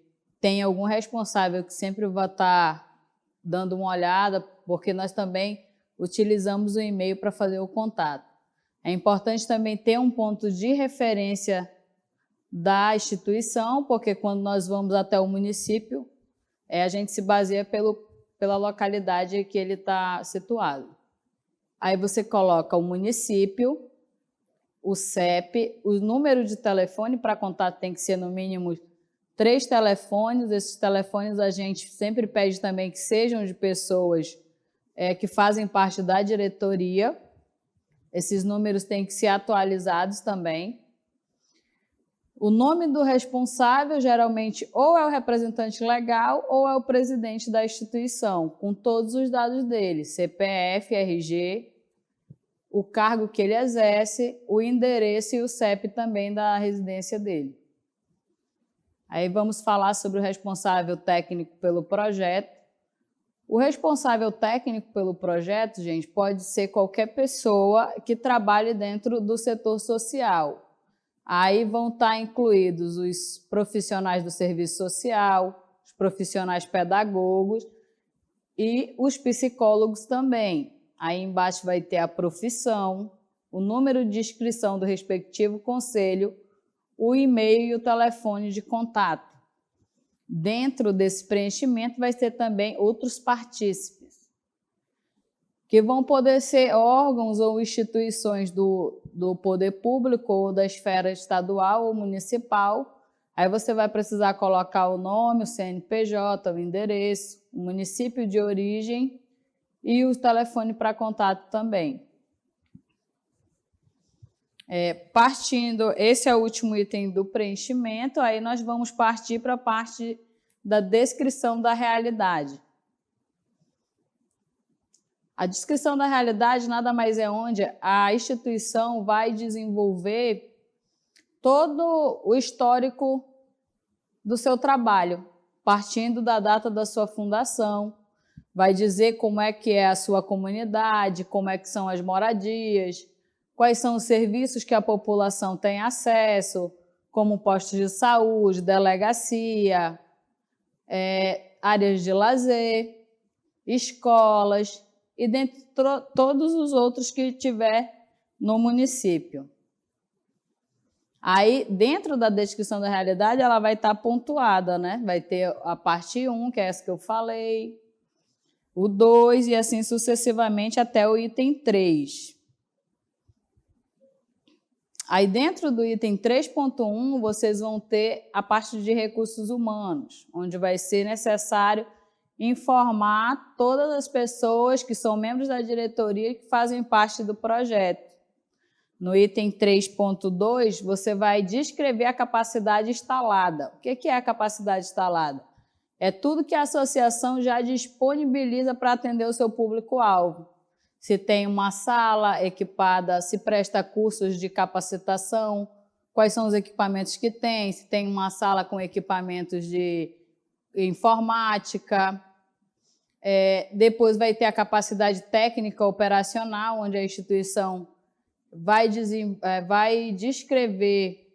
B: tem algum responsável que sempre vai estar dando uma olhada, porque nós também utilizamos o e-mail para fazer o contato. É importante também ter um ponto de referência da instituição, porque quando nós vamos até o município, a gente se baseia pela localidade que ele está situado. Aí você coloca o município, o CEP, o número de telefone para contato tem que ser no mínimo 3 telefones. Esses telefones a gente sempre pede também que sejam de pessoas que fazem parte da diretoria. Esses números têm que ser atualizados também. O nome do responsável, geralmente, ou é o representante legal ou é o presidente da instituição, com todos os dados dele, CPF, RG, o cargo que ele exerce, o endereço e o CEP também da residência dele. Aí vamos falar sobre o responsável técnico pelo projeto. O responsável técnico pelo projeto, gente, pode ser qualquer pessoa que trabalhe dentro do setor social. Aí vão estar incluídos os profissionais do serviço social, os profissionais pedagogos e os psicólogos também. Aí embaixo vai ter a profissão, o número de inscrição do respectivo conselho, o e-mail e o telefone de contato. Dentro desse preenchimento vai ter também outros partícipes, que vão poder ser órgãos ou instituições do poder público ou da esfera estadual ou municipal. Aí você vai precisar colocar o nome, o CNPJ, o endereço, o município de origem e o telefone para contato também. Esse é o último item do preenchimento, aí nós vamos partir para a parte da descrição da realidade. A descrição da realidade nada mais é onde a instituição vai desenvolver todo o histórico do seu trabalho, partindo da data da sua fundação, vai dizer como é que é a sua comunidade, como é que são as moradias, quais são os serviços que a população tem acesso, como postos de saúde, delegacia, áreas de lazer, escolas, e dentre todos os outros que tiver no município. Aí, dentro da descrição da realidade, ela vai estar pontuada, né? Vai ter a parte 1, que é essa que eu falei, o 2 e assim sucessivamente até o item 3. Aí, dentro do item 3.1, vocês vão ter a parte de recursos humanos, onde vai ser necessário informar todas as pessoas que são membros da diretoria que fazem parte do projeto. No item 3.2, você vai descrever a capacidade instalada. O que é a capacidade instalada? É tudo que a associação já disponibiliza para atender o seu público-alvo. Se tem uma sala equipada, se presta cursos de capacitação, quais são os equipamentos que tem, se tem uma sala com equipamentos de informática. Depois vai ter a capacidade técnica operacional, onde a instituição vai descrever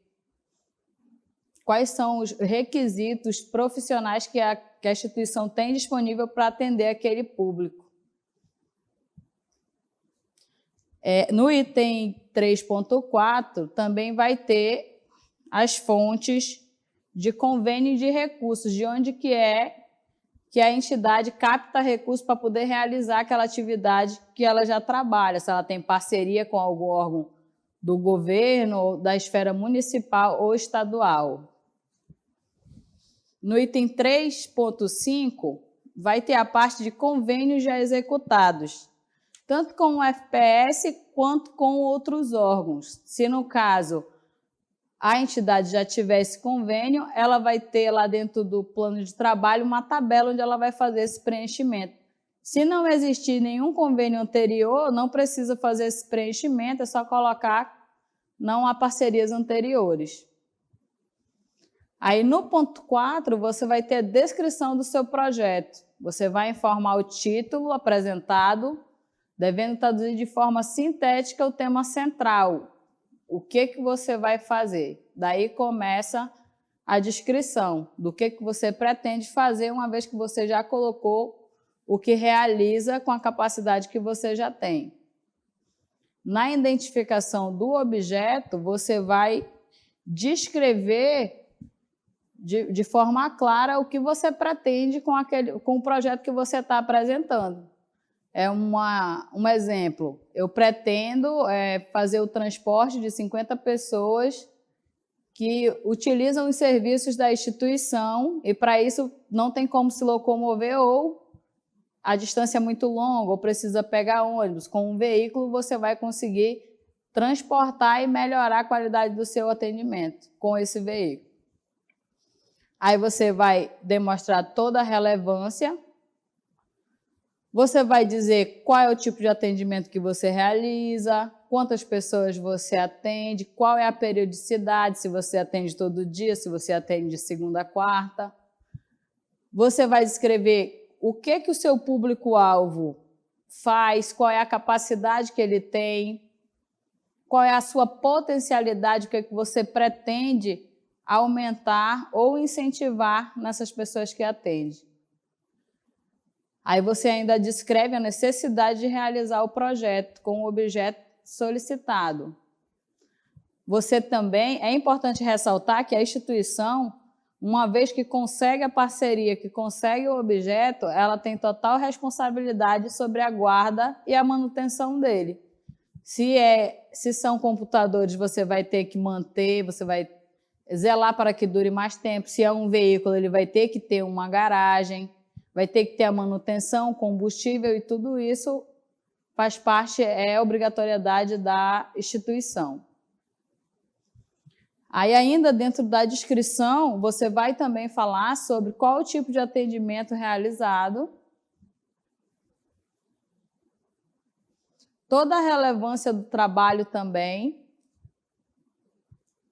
B: quais são os requisitos profissionais que a instituição tem disponível para atender aquele público. No item 3.4, também vai ter as fontes de convênio de recursos, de onde que a entidade capta recursos para poder realizar aquela atividade que ela já trabalha, se ela tem parceria com algum órgão do governo, ou da esfera municipal ou estadual. No item 3.5, vai ter a parte de convênios já executados, tanto com o FPS quanto com outros órgãos. Se, no caso, a entidade já tiver esse convênio, ela vai ter lá dentro do plano de trabalho uma tabela onde ela vai fazer esse preenchimento. Se não existir nenhum convênio anterior, não precisa fazer esse preenchimento, é só colocar não há parcerias anteriores. Aí no ponto 4, você vai ter a descrição do seu projeto. Você vai informar o título apresentado, devendo traduzir de forma sintética o tema central. O que você vai fazer? Daí começa a descrição do que você pretende fazer, uma vez que você já colocou o que realiza com a capacidade que você já tem. Na identificação do objeto, você vai descrever de forma clara o que você pretende com o projeto que você está apresentando. Um exemplo, eu pretendo fazer o transporte de 50 pessoas que utilizam os serviços da instituição e para isso não tem como se locomover ou a distância é muito longa ou precisa pegar ônibus. Com um veículo você vai conseguir transportar e melhorar a qualidade do seu atendimento com esse veículo. Aí você vai demonstrar toda a relevância. Você vai dizer qual é o tipo de atendimento que você realiza, quantas pessoas você atende, qual é a periodicidade, se você atende todo dia, se você atende de segunda a quarta. Você vai descrever o que o seu público-alvo faz, qual é a capacidade que ele tem, qual é a sua potencialidade, o que você pretende aumentar ou incentivar nessas pessoas que atende. Aí você ainda descreve a necessidade de realizar o projeto com o objeto solicitado. Você também, é importante ressaltar que a instituição, uma vez que consegue a parceria, que consegue o objeto, ela tem total responsabilidade sobre a guarda e a manutenção dele. Se são computadores, você vai ter que manter, você vai zelar para que dure mais tempo. Se é um veículo, ele vai ter que ter uma garagem, vai ter que ter a manutenção, combustível e tudo isso faz parte, é obrigatoriedade da instituição. Aí ainda dentro da descrição, você vai também falar sobre qual o tipo de atendimento realizado, toda a relevância do trabalho também,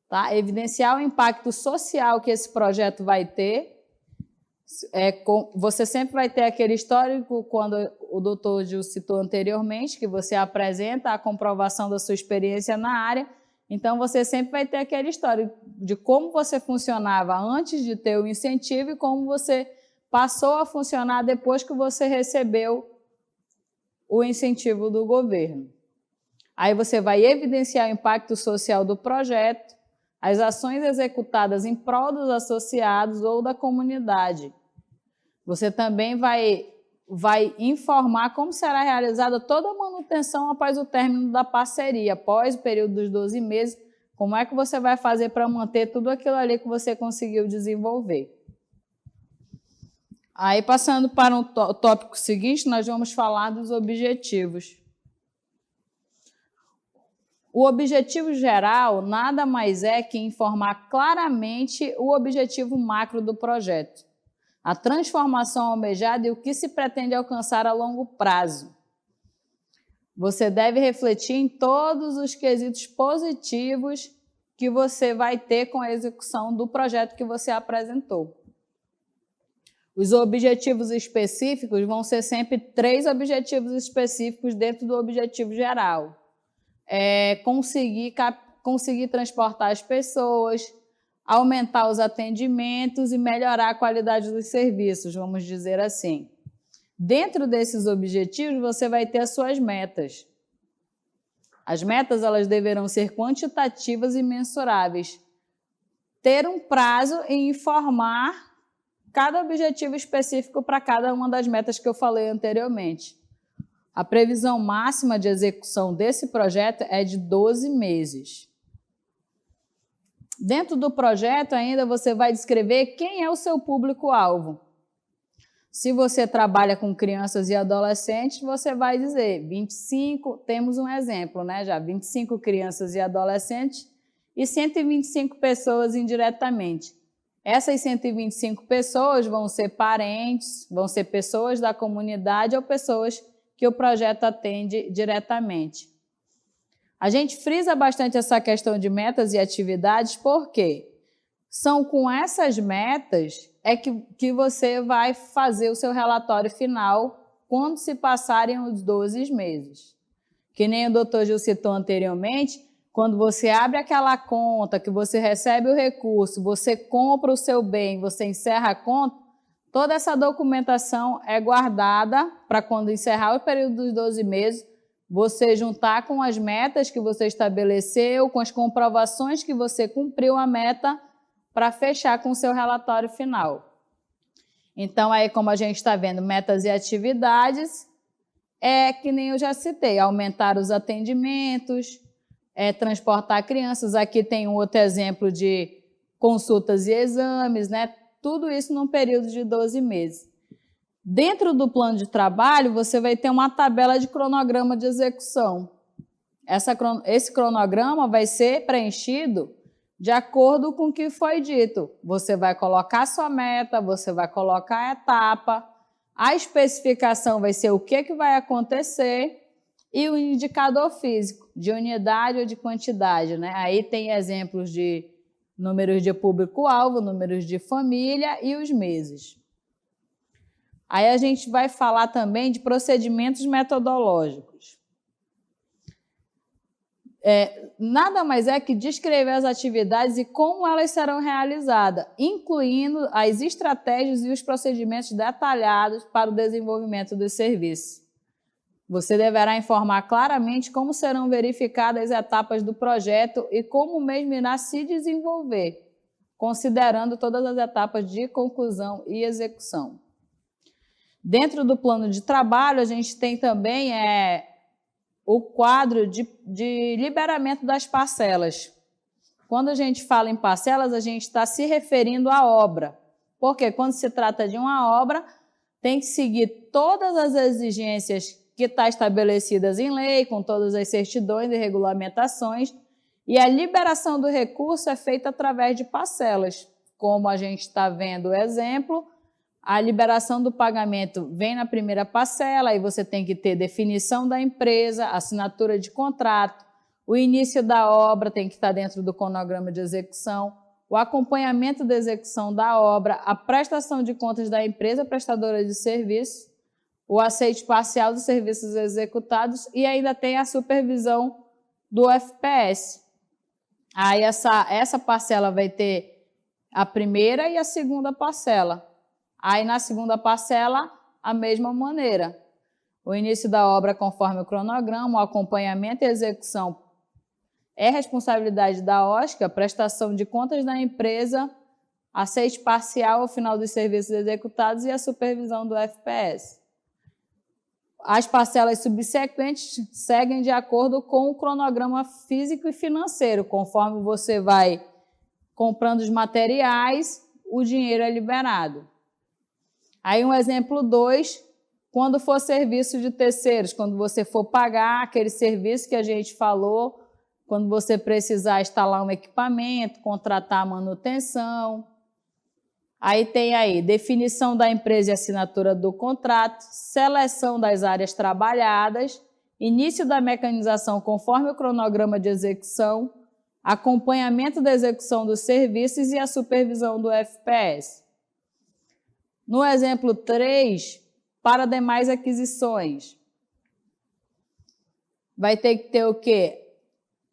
B: tá? Evidenciar o impacto social que esse projeto vai ter. Você sempre vai ter aquele histórico, quando o doutor Gil citou anteriormente, que você apresenta a comprovação da sua experiência na área. Então, você sempre vai ter aquele histórico de como você funcionava antes de ter o incentivo e como você passou a funcionar depois que você recebeu o incentivo do governo. Aí você vai evidenciar o impacto social do projeto, as ações executadas em prol dos associados ou da comunidade. Você também vai informar como será realizada toda a manutenção após o término da parceria, após o período dos 12 meses, como é que você vai fazer para manter tudo aquilo ali que você conseguiu desenvolver. Aí, passando para o tópico seguinte, nós vamos falar dos objetivos. O objetivo geral nada mais é que informar claramente o objetivo macro do projeto, a transformação almejada e o que se pretende alcançar a longo prazo. Você deve refletir em todos os quesitos positivos que você vai ter com a execução do projeto que você apresentou. Os objetivos específicos vão ser sempre 3 objetivos específicos dentro do objetivo geral. Conseguir transportar as pessoas, aumentar os atendimentos e melhorar a qualidade dos serviços, vamos dizer assim. Dentro desses objetivos, você vai ter as suas metas. As metas, elas deverão ser quantitativas e mensuráveis. Ter um prazo e informar cada objetivo específico para cada uma das metas que eu falei anteriormente. A previsão máxima de execução desse projeto é de 12 meses. Dentro do projeto ainda você vai descrever quem é o seu público-alvo. Se você trabalha com crianças e adolescentes, você vai dizer 25, temos um exemplo, né? Já 25 crianças e adolescentes e 125 pessoas indiretamente. Essas 125 pessoas vão ser parentes, vão ser pessoas da comunidade ou pessoas que o projeto atende diretamente. A gente frisa bastante essa questão de metas e atividades, porque são com essas metas que você vai fazer o seu relatório final quando se passarem os 12 meses. Que nem o doutor Gil citou anteriormente, quando você abre aquela conta, que você recebe o recurso, você compra o seu bem, você encerra a conta, toda essa documentação é guardada para quando encerrar o período dos 12 meses, você juntar com as metas que você estabeleceu, com as comprovações que você cumpriu a meta, para fechar com o seu relatório final. Então, aí, como a gente está vendo, metas e atividades, que nem eu já citei, aumentar os atendimentos, transportar crianças. Aqui tem um outro exemplo de consultas e exames, né? Tudo isso num período de 12 meses. Dentro do plano de trabalho, você vai ter uma tabela de cronograma de execução. Esse cronograma vai ser preenchido de acordo com o que foi dito. Você vai colocar a sua meta, você vai colocar a etapa, a especificação vai ser o que vai acontecer e o indicador físico, de unidade ou de quantidade, né? Aí tem exemplos de números de público-alvo, números de família e os meses. Aí a gente vai falar também de procedimentos metodológicos. Nada mais é que descrever as atividades e como elas serão realizadas, incluindo as estratégias e os procedimentos detalhados para o desenvolvimento do serviço. Você deverá informar claramente como serão verificadas as etapas do projeto e como o mesmo irá se desenvolver, considerando todas as etapas de conclusão e execução. Dentro do plano de trabalho, a gente tem também o quadro de liberamento das parcelas. Quando a gente fala em parcelas, a gente está se referindo à obra. Porque quando se trata de uma obra, tem que seguir todas as exigências que estão estabelecidas em lei, com todas as certidões e regulamentações, e a liberação do recurso é feita através de parcelas. Como a gente está vendo o exemplo, a liberação do pagamento vem na primeira parcela, aí você tem que ter definição da empresa, assinatura de contrato, o início da obra tem que estar dentro do cronograma de execução, o acompanhamento da execução da obra, a prestação de contas da empresa prestadora de serviço, o aceite parcial dos serviços executados e ainda tem a supervisão do FPS. Aí essa parcela vai ter a primeira e a segunda parcela. Aí, na segunda parcela, a mesma maneira. O início da obra conforme o cronograma, o acompanhamento e execução é responsabilidade da OSC, a prestação de contas da empresa, aceite parcial ao final dos serviços executados e a supervisão do FPS. As parcelas subsequentes seguem de acordo com o cronograma físico e financeiro. Conforme você vai comprando os materiais, o dinheiro é liberado. Aí um exemplo 2, quando for serviço de terceiros, quando você for pagar aquele serviço que a gente falou, quando você precisar instalar um equipamento, contratar manutenção. Aí tem definição da empresa e assinatura do contrato, seleção das áreas trabalhadas, início da mecanização conforme o cronograma de execução, acompanhamento da execução dos serviços e a supervisão do FPS. No exemplo 3, para demais aquisições, vai ter que ter o quê?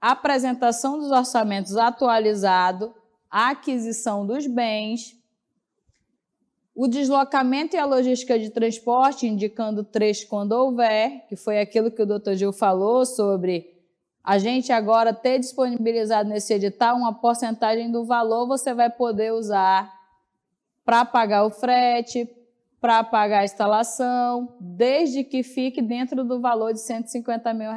B: Apresentação dos orçamentos atualizados, a aquisição dos bens, o deslocamento e a logística de transporte, indicando trecho quando houver, que foi aquilo que o Dr. Gil falou sobre a gente agora ter disponibilizado nesse edital uma porcentagem do valor, você vai poder usar para pagar o frete, para pagar a instalação, desde que fique dentro do valor de R$150 mil.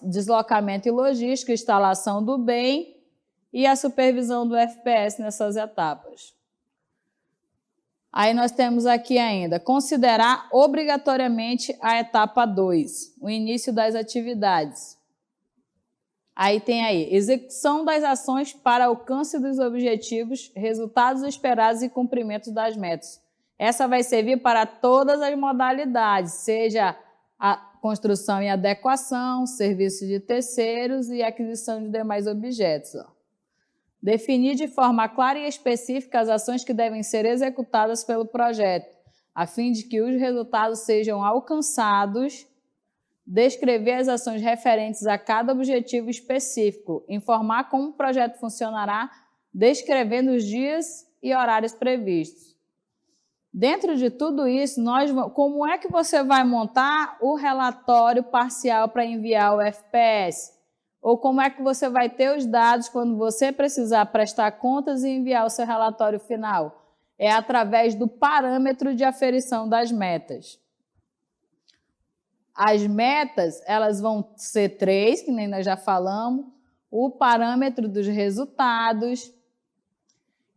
B: Deslocamento e logística, instalação do bem e a supervisão do FPS nessas etapas. Aí nós temos aqui ainda, considerar obrigatoriamente a etapa 2, o início das atividades. Aí tem execução das ações para alcance dos objetivos, resultados esperados e cumprimento das metas. Essa vai servir para todas as modalidades, seja a construção e adequação, serviço de terceiros e aquisição de demais objetos. Definir de forma clara e específica as ações que devem ser executadas pelo projeto, a fim de que os resultados sejam alcançados. Descrever as ações referentes a cada objetivo específico, informar como o projeto funcionará, descrevendo os dias e horários previstos. Dentro de tudo isso, como é que você vai montar o relatório parcial para enviar ao FPS? Ou como é que você vai ter os dados quando você precisar prestar contas e enviar o seu relatório final? É através do parâmetro de aferição das metas. As metas, elas vão ser 3, que nem nós já falamos, o parâmetro dos resultados,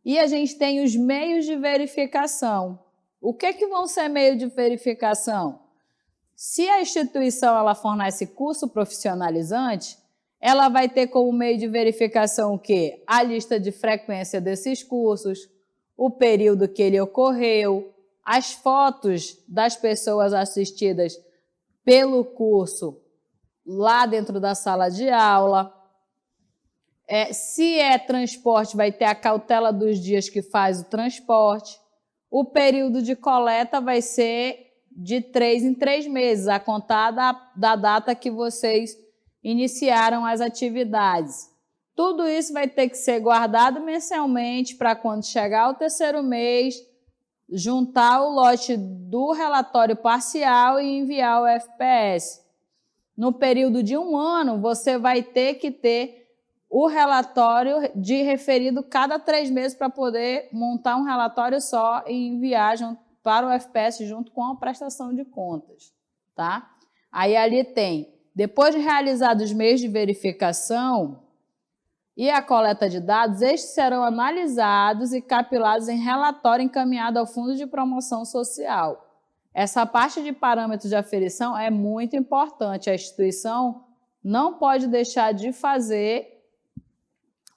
B: e a gente tem os meios de verificação. O que vão ser meio de verificação? Se a instituição ela fornece curso profissionalizante, ela vai ter como meio de verificação o quê? A lista de frequência desses cursos, o período que ele ocorreu, as fotos das pessoas assistidas pelo curso lá dentro da sala de aula. Se é transporte, vai ter a cautela dos dias que faz o transporte. O período de coleta vai ser de 3 em 3 meses, a contar da data que vocês iniciaram as atividades. Tudo isso vai ter que ser guardado mensalmente para quando chegar o 3º mês, juntar o lote do relatório parcial e enviar ao FPS. No período de 1 ano, você vai ter que ter o relatório de referido cada 3 meses para poder montar um relatório só e enviar para o FPS junto com a prestação de contas. Tá? Aí ali tem, depois de realizados os meios de verificação e a coleta de dados, estes serão analisados e capilados em relatório encaminhado ao Fundo de Promoção Social. Essa parte de parâmetros de aferição é muito importante. A instituição não pode deixar de fazer,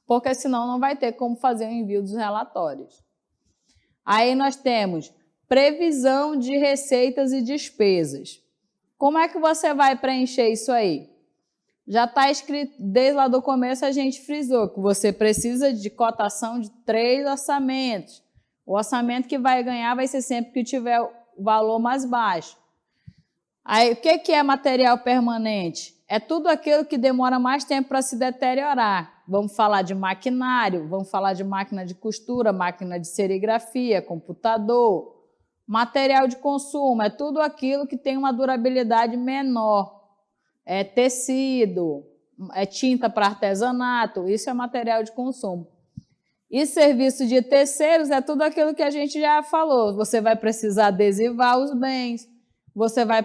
B: porque senão não vai ter como fazer o envio dos relatórios. Aí nós temos previsão de receitas e despesas. Como é que você vai preencher isso aí? Já está escrito, desde lá do começo a gente frisou que você precisa de cotação de 3 orçamentos. O orçamento que vai ganhar vai ser sempre que tiver o valor mais baixo. Aí, o que é material permanente? É tudo aquilo que demora mais tempo para se deteriorar. Vamos falar de maquinário, vamos falar de máquina de costura, máquina de serigrafia, computador. Material de consumo é tudo aquilo que tem uma durabilidade menor. É tecido, é tinta para artesanato, isso é material de consumo. E serviço de terceiros é tudo aquilo que a gente já falou. Você vai precisar adesivar os bens.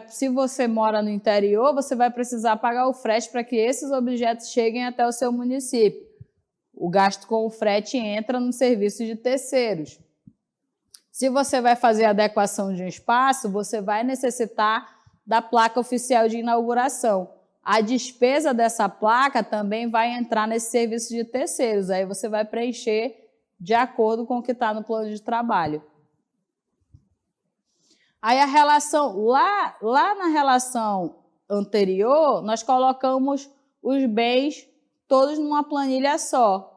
B: Se você mora no interior, você vai precisar pagar o frete para que esses objetos cheguem até o seu município. O gasto com o frete entra no serviço de terceiros. Se você vai fazer a adequação de um espaço, você vai necessitar da placa oficial de inauguração. A despesa dessa placa também vai entrar nesse serviço de terceiros. Aí você vai preencher de acordo com o que está no plano de trabalho. Aí a relação, lá na relação anterior, nós colocamos os bens todos numa planilha só.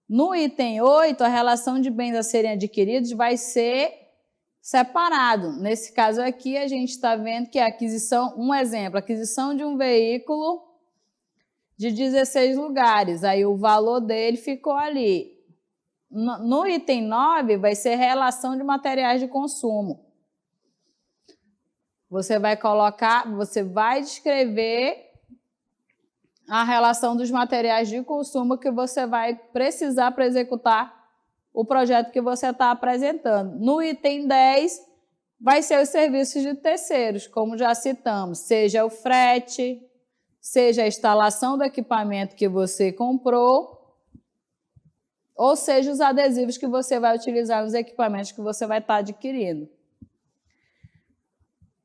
B: No item 8, a relação de bens a serem adquiridos vai ser separado. Nesse caso aqui, a gente está vendo que a aquisição, um exemplo, aquisição de um veículo de 16 lugares. Aí o valor dele ficou ali. No item 9, vai ser relação de materiais de consumo. Você vai descrever a relação dos materiais de consumo que você vai precisar para executar o projeto que você está apresentando. No item 10, vai ser os serviços de terceiros, como já citamos, seja o frete, seja a instalação do equipamento que você comprou, ou seja, os adesivos que você vai utilizar nos equipamentos que você vai estar adquirindo.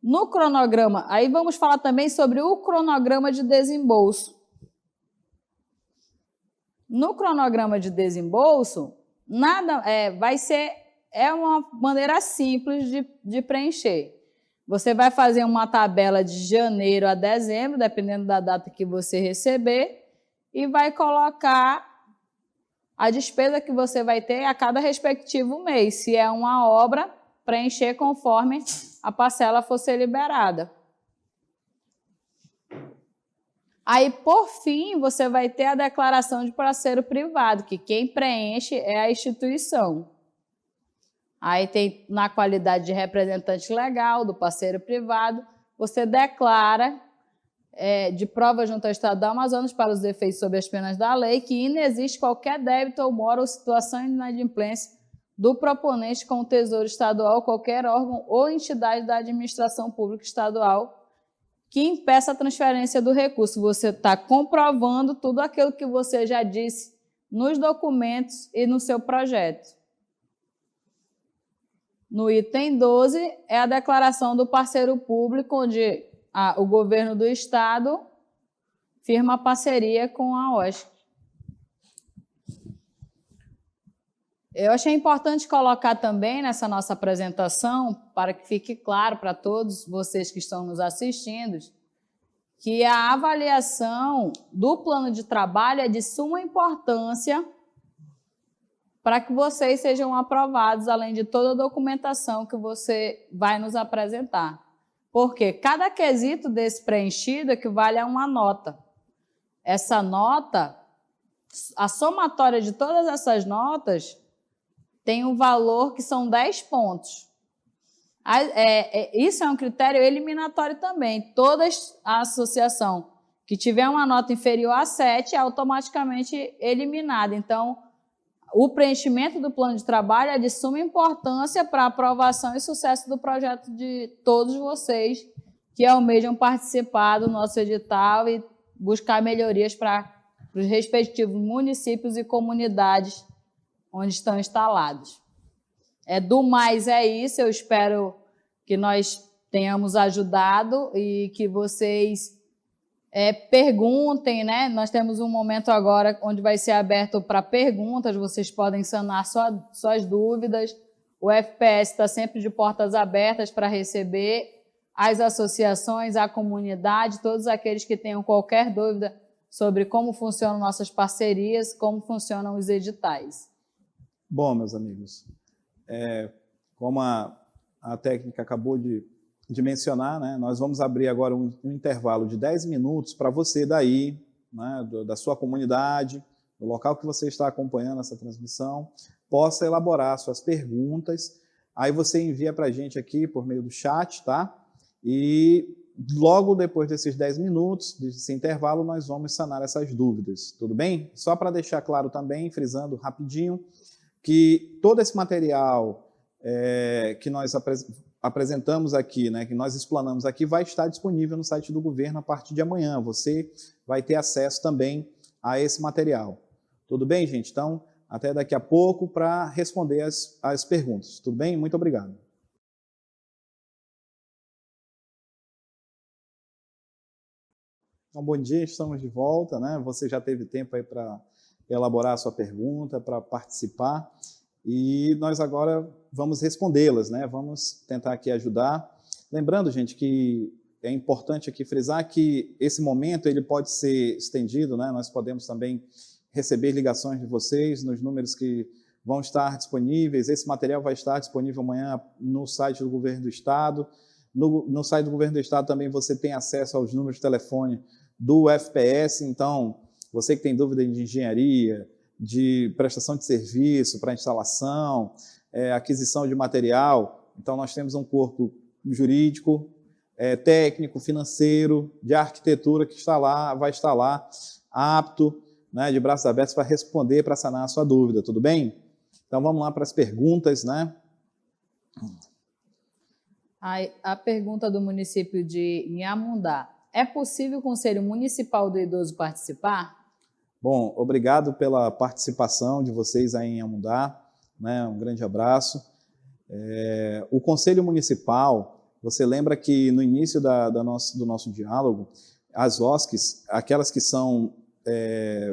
B: No cronograma, aí vamos falar também sobre o cronograma de desembolso. No cronograma de desembolso, é uma maneira simples de preencher. Você vai fazer uma tabela de janeiro a dezembro, dependendo da data que você receber, e vai colocar a despesa que você vai ter a cada respectivo mês, se é uma obra, preencher conforme a parcela for ser liberada. Aí, por fim, você vai ter a declaração de parceiro privado, que quem preenche é a instituição. Aí tem, na qualidade de representante legal do parceiro privado, você declara de prova junto ao Estado do Amazonas para os efeitos sob as penas da lei que inexiste qualquer débito ou mora ou situação de inadimplência do proponente com o Tesouro Estadual, qualquer órgão ou entidade da administração pública estadual que impeça a transferência do recurso. Você está comprovando tudo aquilo que você já disse nos documentos e no seu projeto. No item 12, é a declaração do parceiro público, onde o governo do estado firma a parceria com a OSC. Eu achei importante colocar também nessa nossa apresentação, para que fique claro para todos vocês que estão nos assistindo, que a avaliação do plano de trabalho é de suma importância para que vocês sejam aprovados, além de toda a documentação que você vai nos apresentar. Porque cada quesito desse preenchido equivale a uma nota. Essa nota, a somatória de todas essas notas, tem um valor que são 10 pontos. Isso é um critério eliminatório também. Toda a associação que tiver uma nota inferior a 7 é automaticamente eliminada. Então, o preenchimento do plano de trabalho é de suma importância para a aprovação e sucesso do projeto de todos vocês que almejam participar do nosso edital e buscar melhorias para os respectivos municípios e comunidades onde estão instalados. Do mais é isso, eu espero que nós tenhamos ajudado e que vocês perguntem, né? Nós temos um momento agora onde vai ser aberto para perguntas, vocês podem sanar suas dúvidas. O FPS está sempre de portas abertas para receber as associações, a comunidade, todos aqueles que tenham qualquer dúvida sobre como funcionam nossas parcerias, como funcionam os editais.
A: Bom, meus amigos, como a técnica acabou de mencionar, né, nós vamos abrir agora um intervalo de 10 minutos para você daí, né, da sua comunidade, do local que você está acompanhando essa transmissão, possa elaborar suas perguntas. Aí você envia para a gente aqui por meio do chat, tá? E logo depois desses 10 minutos, desse intervalo, nós vamos sanar essas dúvidas, tudo bem? Só para deixar claro também, frisando rapidinho, que todo esse material que nós apresentamos aqui, né, que nós explanamos aqui, vai estar disponível no site do governo a partir de amanhã. Você vai ter acesso também a esse material. Tudo bem, gente? Então, até daqui a pouco para responder as perguntas. Tudo bem? Muito obrigado. Então, bom dia, estamos de volta, né? Você já teve tempo aí para elaborar a sua pergunta, para participar, e nós agora vamos respondê-las, né? Vamos tentar aqui ajudar. Lembrando, gente, que é importante aqui frisar que esse momento ele pode ser estendido, né? Nós podemos também receber ligações de vocês nos números que vão estar disponíveis. Esse material vai estar disponível amanhã no site do Governo do Estado. No site do Governo do Estado também você tem acesso aos números de telefone do FPS, então você que tem dúvida de engenharia, de prestação de serviço para instalação, aquisição de material, então nós temos um corpo jurídico, técnico, financeiro, de arquitetura que está lá, vai estar lá, apto, né, de braços abertos para responder, para sanar a sua dúvida, tudo bem? Então vamos lá para as perguntas, né?
B: A pergunta do município de Inhamundá. É possível o Conselho Municipal do Idoso participar?
A: Bom, obrigado pela participação de vocês aí em Inhamundá, né? Um grande abraço. O Conselho Municipal, você lembra que no início do nosso diálogo, as OSCs, aquelas que são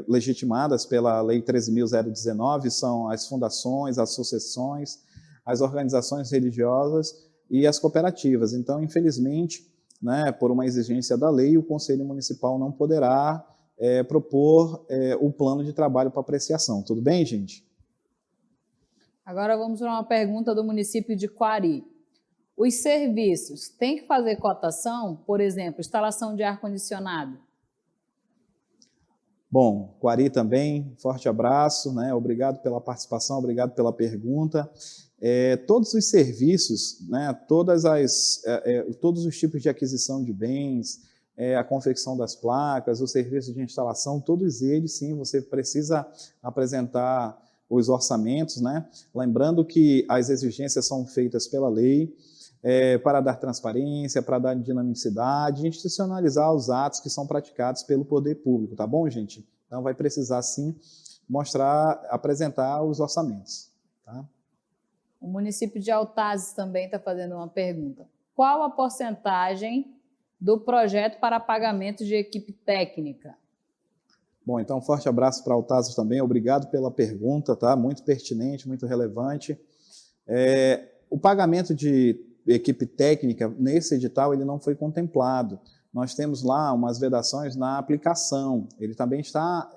A: legitimadas pela Lei 13.019, são as fundações, as associações, as organizações religiosas e as cooperativas. Então, infelizmente, né, por uma exigência da lei, o Conselho Municipal não poderá propor o plano de trabalho para apreciação. Tudo bem, gente?
B: Agora vamos para uma pergunta do município de Quari. Os serviços têm que fazer cotação? Por exemplo, instalação de ar-condicionado?
A: Bom, Quari também, forte abraço, né? Obrigado pela participação, obrigado pela pergunta. Todos os serviços, né? Todos os tipos de aquisição de bens, a confecção das placas, os serviços de instalação, todos eles, sim, você precisa apresentar os orçamentos, né? Lembrando que as exigências são feitas pela lei, para dar transparência, para dar dinamicidade, institucionalizar os atos que são praticados pelo poder público, tá bom, gente? Então vai precisar, sim, apresentar os orçamentos, tá?
B: O município de Altazes também está fazendo uma pergunta. Qual a porcentagem do projeto para pagamento de equipe técnica?
A: Bom, então forte abraço para Altazes também, obrigado pela pergunta, tá? Muito pertinente, muito relevante. O pagamento de equipe técnica, nesse edital, ele não foi contemplado. Nós temos lá umas vedações na aplicação, ele também está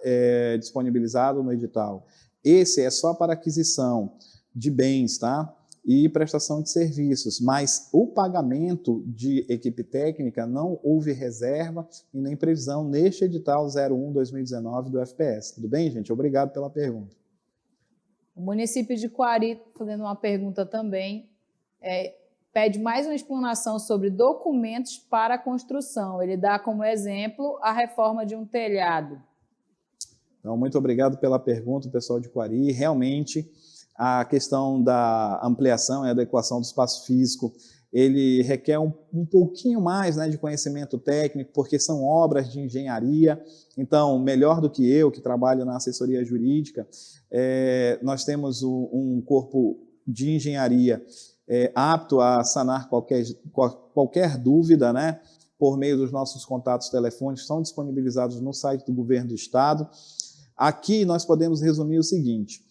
A: disponibilizado no edital. Esse é só para aquisição de bens, tá? E prestação de serviços, mas o pagamento de equipe técnica não houve reserva e nem previsão neste edital 01/2019 do FPS. Tudo bem, gente? Obrigado pela pergunta.
B: O município de Quari, fazendo uma pergunta também, pede mais uma explanação sobre documentos para a construção. Ele dá como exemplo a reforma de um telhado.
A: Então, muito obrigado pela pergunta, pessoal de Quari. Realmente, a questão da ampliação e adequação do espaço físico, ele requer um pouquinho mais, né, de conhecimento técnico, porque são obras de engenharia. Então, melhor do que eu, que trabalho na assessoria jurídica, nós temos um corpo de engenharia apto a sanar qualquer dúvida, né, por meio dos nossos contatos telefônicos, que são disponibilizados no site do Governo do Estado. Aqui nós podemos resumir o seguinte: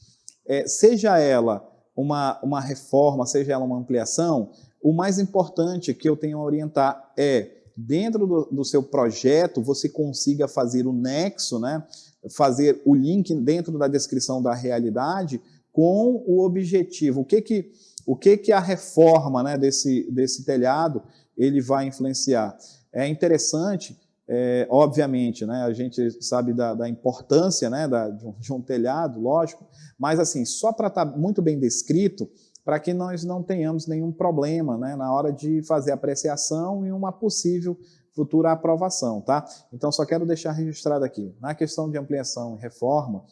A: seja ela uma reforma, seja ela uma ampliação, o mais importante que eu tenho a orientar dentro do seu projeto, você consiga fazer o nexo, né, fazer o link dentro da descrição da realidade com o objetivo. O que a reforma, né, desse telhado ele vai influenciar? É interessante, obviamente, né, a gente sabe da importância, né, de um telhado, lógico, mas assim, só para estar muito bem descrito, para que nós não tenhamos nenhum problema, né, na hora de fazer apreciação e uma possível futura aprovação, tá? Então, só quero deixar registrado aqui, na questão de ampliação e reforma,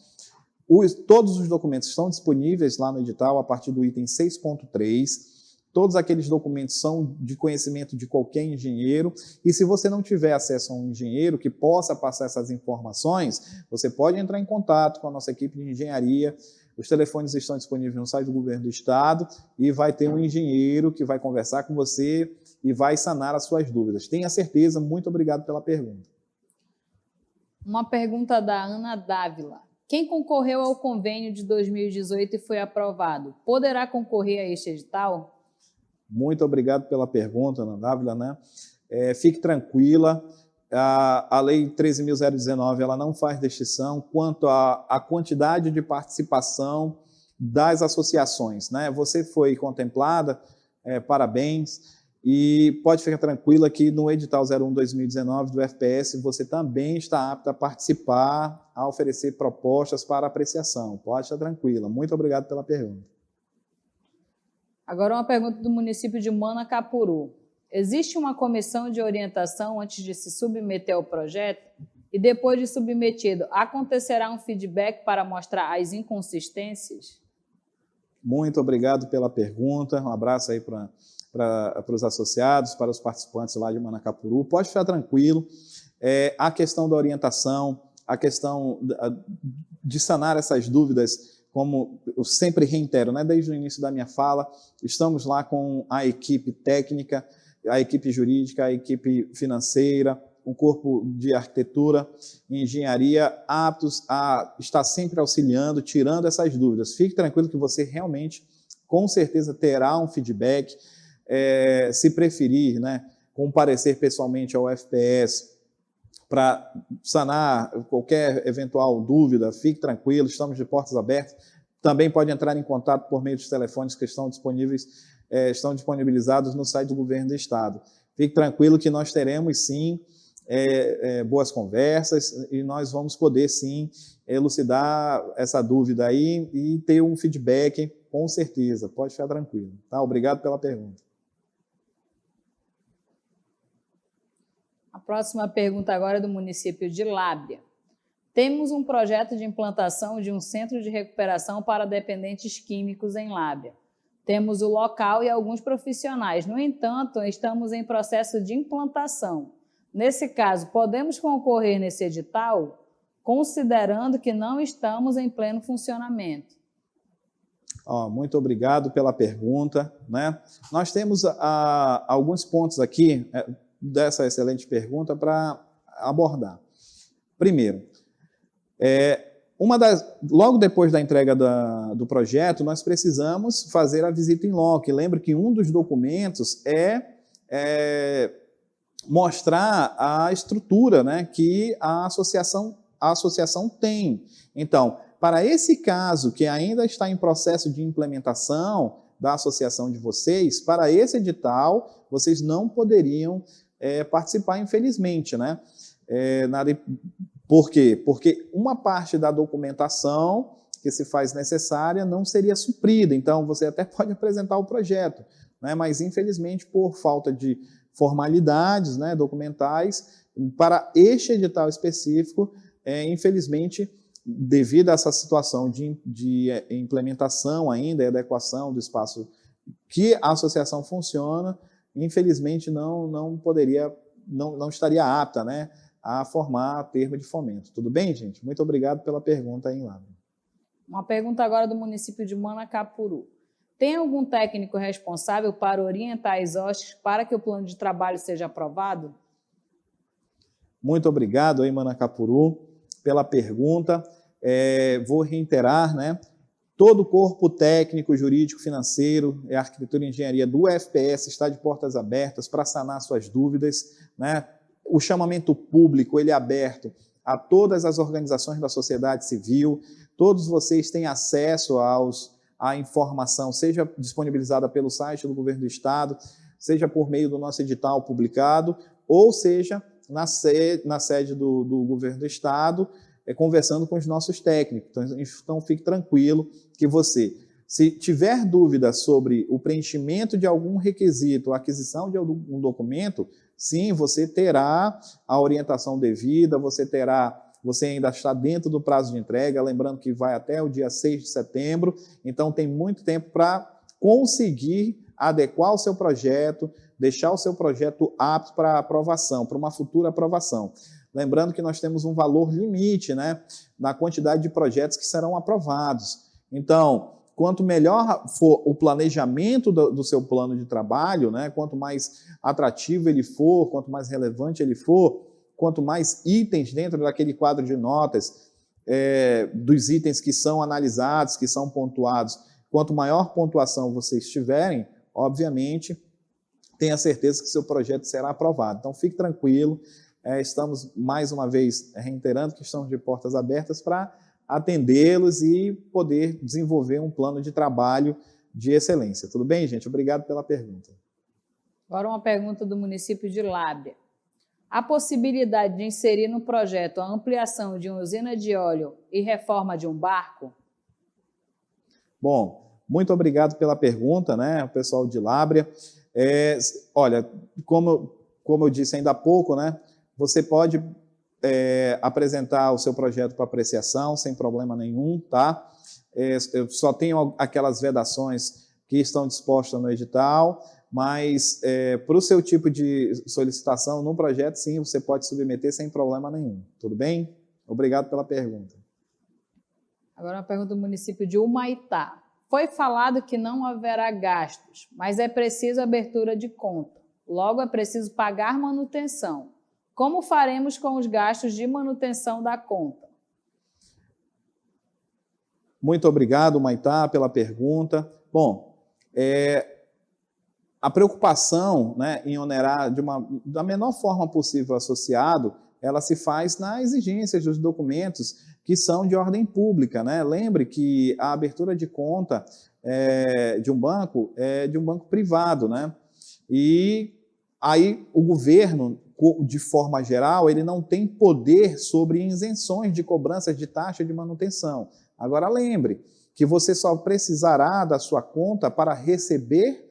A: todos os documentos estão disponíveis lá no edital a partir do item 6.3. Todos aqueles documentos são de conhecimento de qualquer engenheiro, e se você não tiver acesso a um engenheiro que possa passar essas informações, você pode entrar em contato com a nossa equipe de engenharia. Os telefones estão disponíveis no site do Governo do Estado e vai ter um engenheiro que vai conversar com você e vai sanar as suas dúvidas. Tenha certeza. Muito obrigado pela pergunta.
B: Uma pergunta da Ana Dávila. Quem concorreu ao convênio de 2018 e foi aprovado, poderá concorrer a este edital?
A: Muito obrigado pela pergunta, Ana Dávila, né? Fique tranquila, a Lei 13.019 ela não faz distinção quanto à quantidade de participação das associações, né? Você foi contemplada, parabéns, e pode ficar tranquila que no edital 01/2019 do FPS você também está apta a participar, a oferecer propostas para apreciação. Pode estar tranquila. Muito obrigado pela pergunta.
B: Agora uma pergunta do município de Manacapuru. Existe uma comissão de orientação antes de se submeter ao projeto? E depois de submetido, acontecerá um feedback para mostrar as inconsistências?
A: Muito obrigado pela pergunta. Um abraço aí para os associados, para os participantes lá de Manacapuru. Pode ficar tranquilo. A questão da orientação, a questão de sanar essas dúvidas, como eu sempre reitero, né, desde o início da minha fala, estamos lá com a equipe técnica, a equipe jurídica, a equipe financeira, um corpo de arquitetura e engenharia aptos a estar sempre auxiliando, tirando essas dúvidas. Fique tranquilo que você realmente, com certeza, terá um feedback. se preferir, né, comparecer pessoalmente ao FPS para sanar qualquer eventual dúvida, fique tranquilo, estamos de portas abertas. Também pode entrar em contato por meio dos telefones que estão disponibilizados no site do Governo do Estado. Fique tranquilo que nós teremos, sim, boas conversas e nós vamos poder, sim, elucidar essa dúvida aí e ter um feedback, com certeza. Pode ficar tranquilo. Tá? Obrigado pela pergunta.
B: A próxima pergunta agora é do município de Lábrea. Temos um projeto de implantação de um centro de recuperação para dependentes químicos em Lábrea. Temos o local e alguns profissionais. No entanto, estamos em processo de implantação. Nesse caso, podemos concorrer nesse edital, considerando que não estamos em pleno funcionamento?
A: Muito obrigado pela pergunta, né? Nós temos alguns pontos aqui dessa excelente pergunta para abordar. Primeiro, logo depois da entrega do projeto, nós precisamos fazer a visita in loco. Lembre que um dos documentos é mostrar a estrutura, né, que a associação tem. Então, para esse caso que ainda está em processo de implementação da associação de vocês, para esse edital, vocês não poderiam participar, infelizmente, né? Por quê? Porque uma parte da documentação que se faz necessária não seria suprida. Então, você até pode apresentar o projeto, né? Mas, infelizmente, por falta de formalidades, né, documentais, para este edital específico, infelizmente, devido a essa situação de implementação ainda e adequação do espaço que a associação funciona, infelizmente não estaria apta, né, a formar termo de fomento. Tudo bem, gente? Muito obrigado pela pergunta aí, Lábrea.
B: Uma pergunta agora do município de Manacapuru. Tem algum técnico responsável para orientar as hostes para que o plano de trabalho seja aprovado?
A: Muito obrigado aí, Manacapuru, pela pergunta. Vou reiterar, né? Todo o corpo técnico, jurídico, financeiro, arquitetura e engenharia do FPS está de portas abertas para sanar suas dúvidas, né? O chamamento público ele é aberto a todas as organizações da sociedade civil, todos vocês têm acesso à informação, seja disponibilizada pelo site do Governo do Estado, seja por meio do nosso edital publicado, ou seja na sede do Governo do Estado, conversando com os nossos técnicos. Então, fique tranquilo que você, se tiver dúvida sobre o preenchimento de algum requisito, a aquisição de algum documento, sim, você terá a orientação devida, você ainda está dentro do prazo de entrega, lembrando que vai até o dia 6 de setembro, então tem muito tempo para conseguir adequar o seu projeto, deixar o seu projeto apto para aprovação, para uma futura aprovação. Lembrando que nós temos um valor limite, né, na quantidade de projetos que serão aprovados. Então, quanto melhor for o planejamento do seu plano de trabalho, né, quanto mais atrativo ele for, quanto mais relevante ele for, quanto mais itens dentro daquele quadro de notas, dos itens que são analisados, que são pontuados, quanto maior pontuação vocês tiverem, obviamente, tenha certeza que seu projeto será aprovado. Então, fique tranquilo, estamos, mais uma vez, reiterando que estamos de portas abertas para atendê-los e poder desenvolver um plano de trabalho de excelência. Tudo bem, gente? Obrigado pela pergunta.
B: Agora uma pergunta do município de Lábrea. A possibilidade de inserir no projeto a ampliação de uma usina de óleo e reforma de um barco?
A: Bom, muito obrigado pela pergunta, né, o pessoal de Lábrea. Olha, como eu disse ainda há pouco, né, você pode apresentar o seu projeto para apreciação sem problema nenhum, tá? Eu só tenho aquelas vedações que estão dispostas no edital, mas para o seu tipo de solicitação no projeto, sim, você pode submeter sem problema nenhum. Tudo bem? Obrigado pela pergunta.
B: Agora uma pergunta do município de Humaitá. Foi falado que não haverá gastos, mas é preciso abertura de conta. Logo, é preciso pagar manutenção. Como faremos com os gastos de manutenção da conta? Muito
A: obrigado, Humaitá, pela pergunta. Bom, a preocupação, né, em onerar da menor forma possível associado, ela se faz na exigência dos documentos que são de ordem pública, né? Lembre que a abertura de conta de um banco é de um banco privado, né? E aí o governo, de forma geral, ele não tem poder sobre isenções de cobranças de taxa de manutenção. Agora lembre que você só precisará da sua conta para receber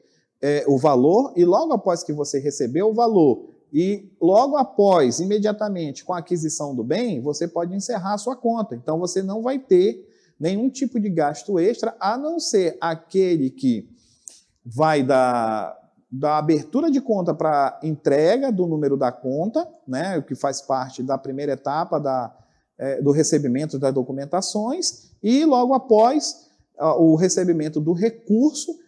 A: o valor, e logo após que você receber o valor, e logo após, imediatamente, com a aquisição do bem, você pode encerrar a sua conta. Então, você não vai ter nenhum tipo de gasto extra, a não ser aquele que vai da abertura de conta para entrega do número da conta, né, o que faz parte da primeira etapa do recebimento das documentações, e logo após o recebimento do recurso,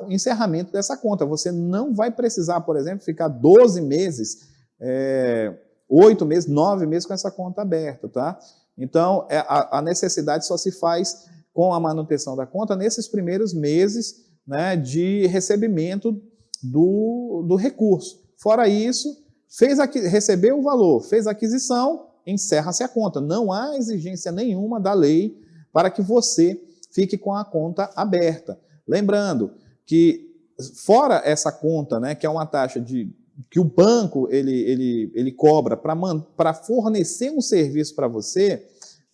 A: o encerramento dessa conta. Você não vai precisar, por exemplo, ficar 12 meses, 8 meses, 9 meses com essa conta aberta, tá? Então, a necessidade só se faz com a manutenção da conta nesses primeiros meses, né, de recebimento do recurso. Fora isso, recebeu o valor, fez a aquisição, encerra-se a conta. Não há exigência nenhuma da lei para que você fique com a conta aberta. Lembrando que, fora essa conta, né, que é uma taxa que o banco ele cobra para fornecer um serviço para você,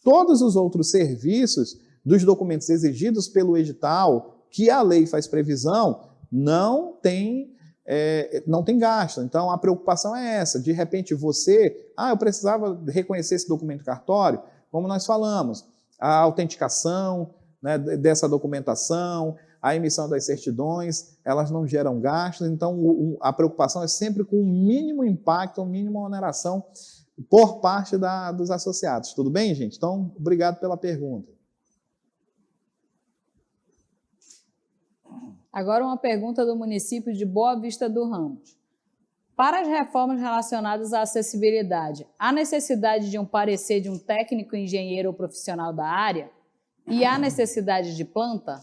A: todos os outros serviços dos documentos exigidos pelo edital, que a lei faz previsão, não tem gasto. Então, a preocupação é essa. De repente, eu precisava reconhecer esse documento cartório, como nós falamos, a autenticação, né, dessa documentação, a emissão das certidões, elas não geram gastos, então a preocupação é sempre com o mínimo impacto, a mínima oneração por parte dos associados. Tudo bem, gente? Então, obrigado pela pergunta.
B: Agora uma pergunta do município de Boa Vista do Ramos. Para as reformas relacionadas à acessibilidade, há necessidade de um parecer de um técnico, engenheiro ou profissional da área? E há necessidade de planta?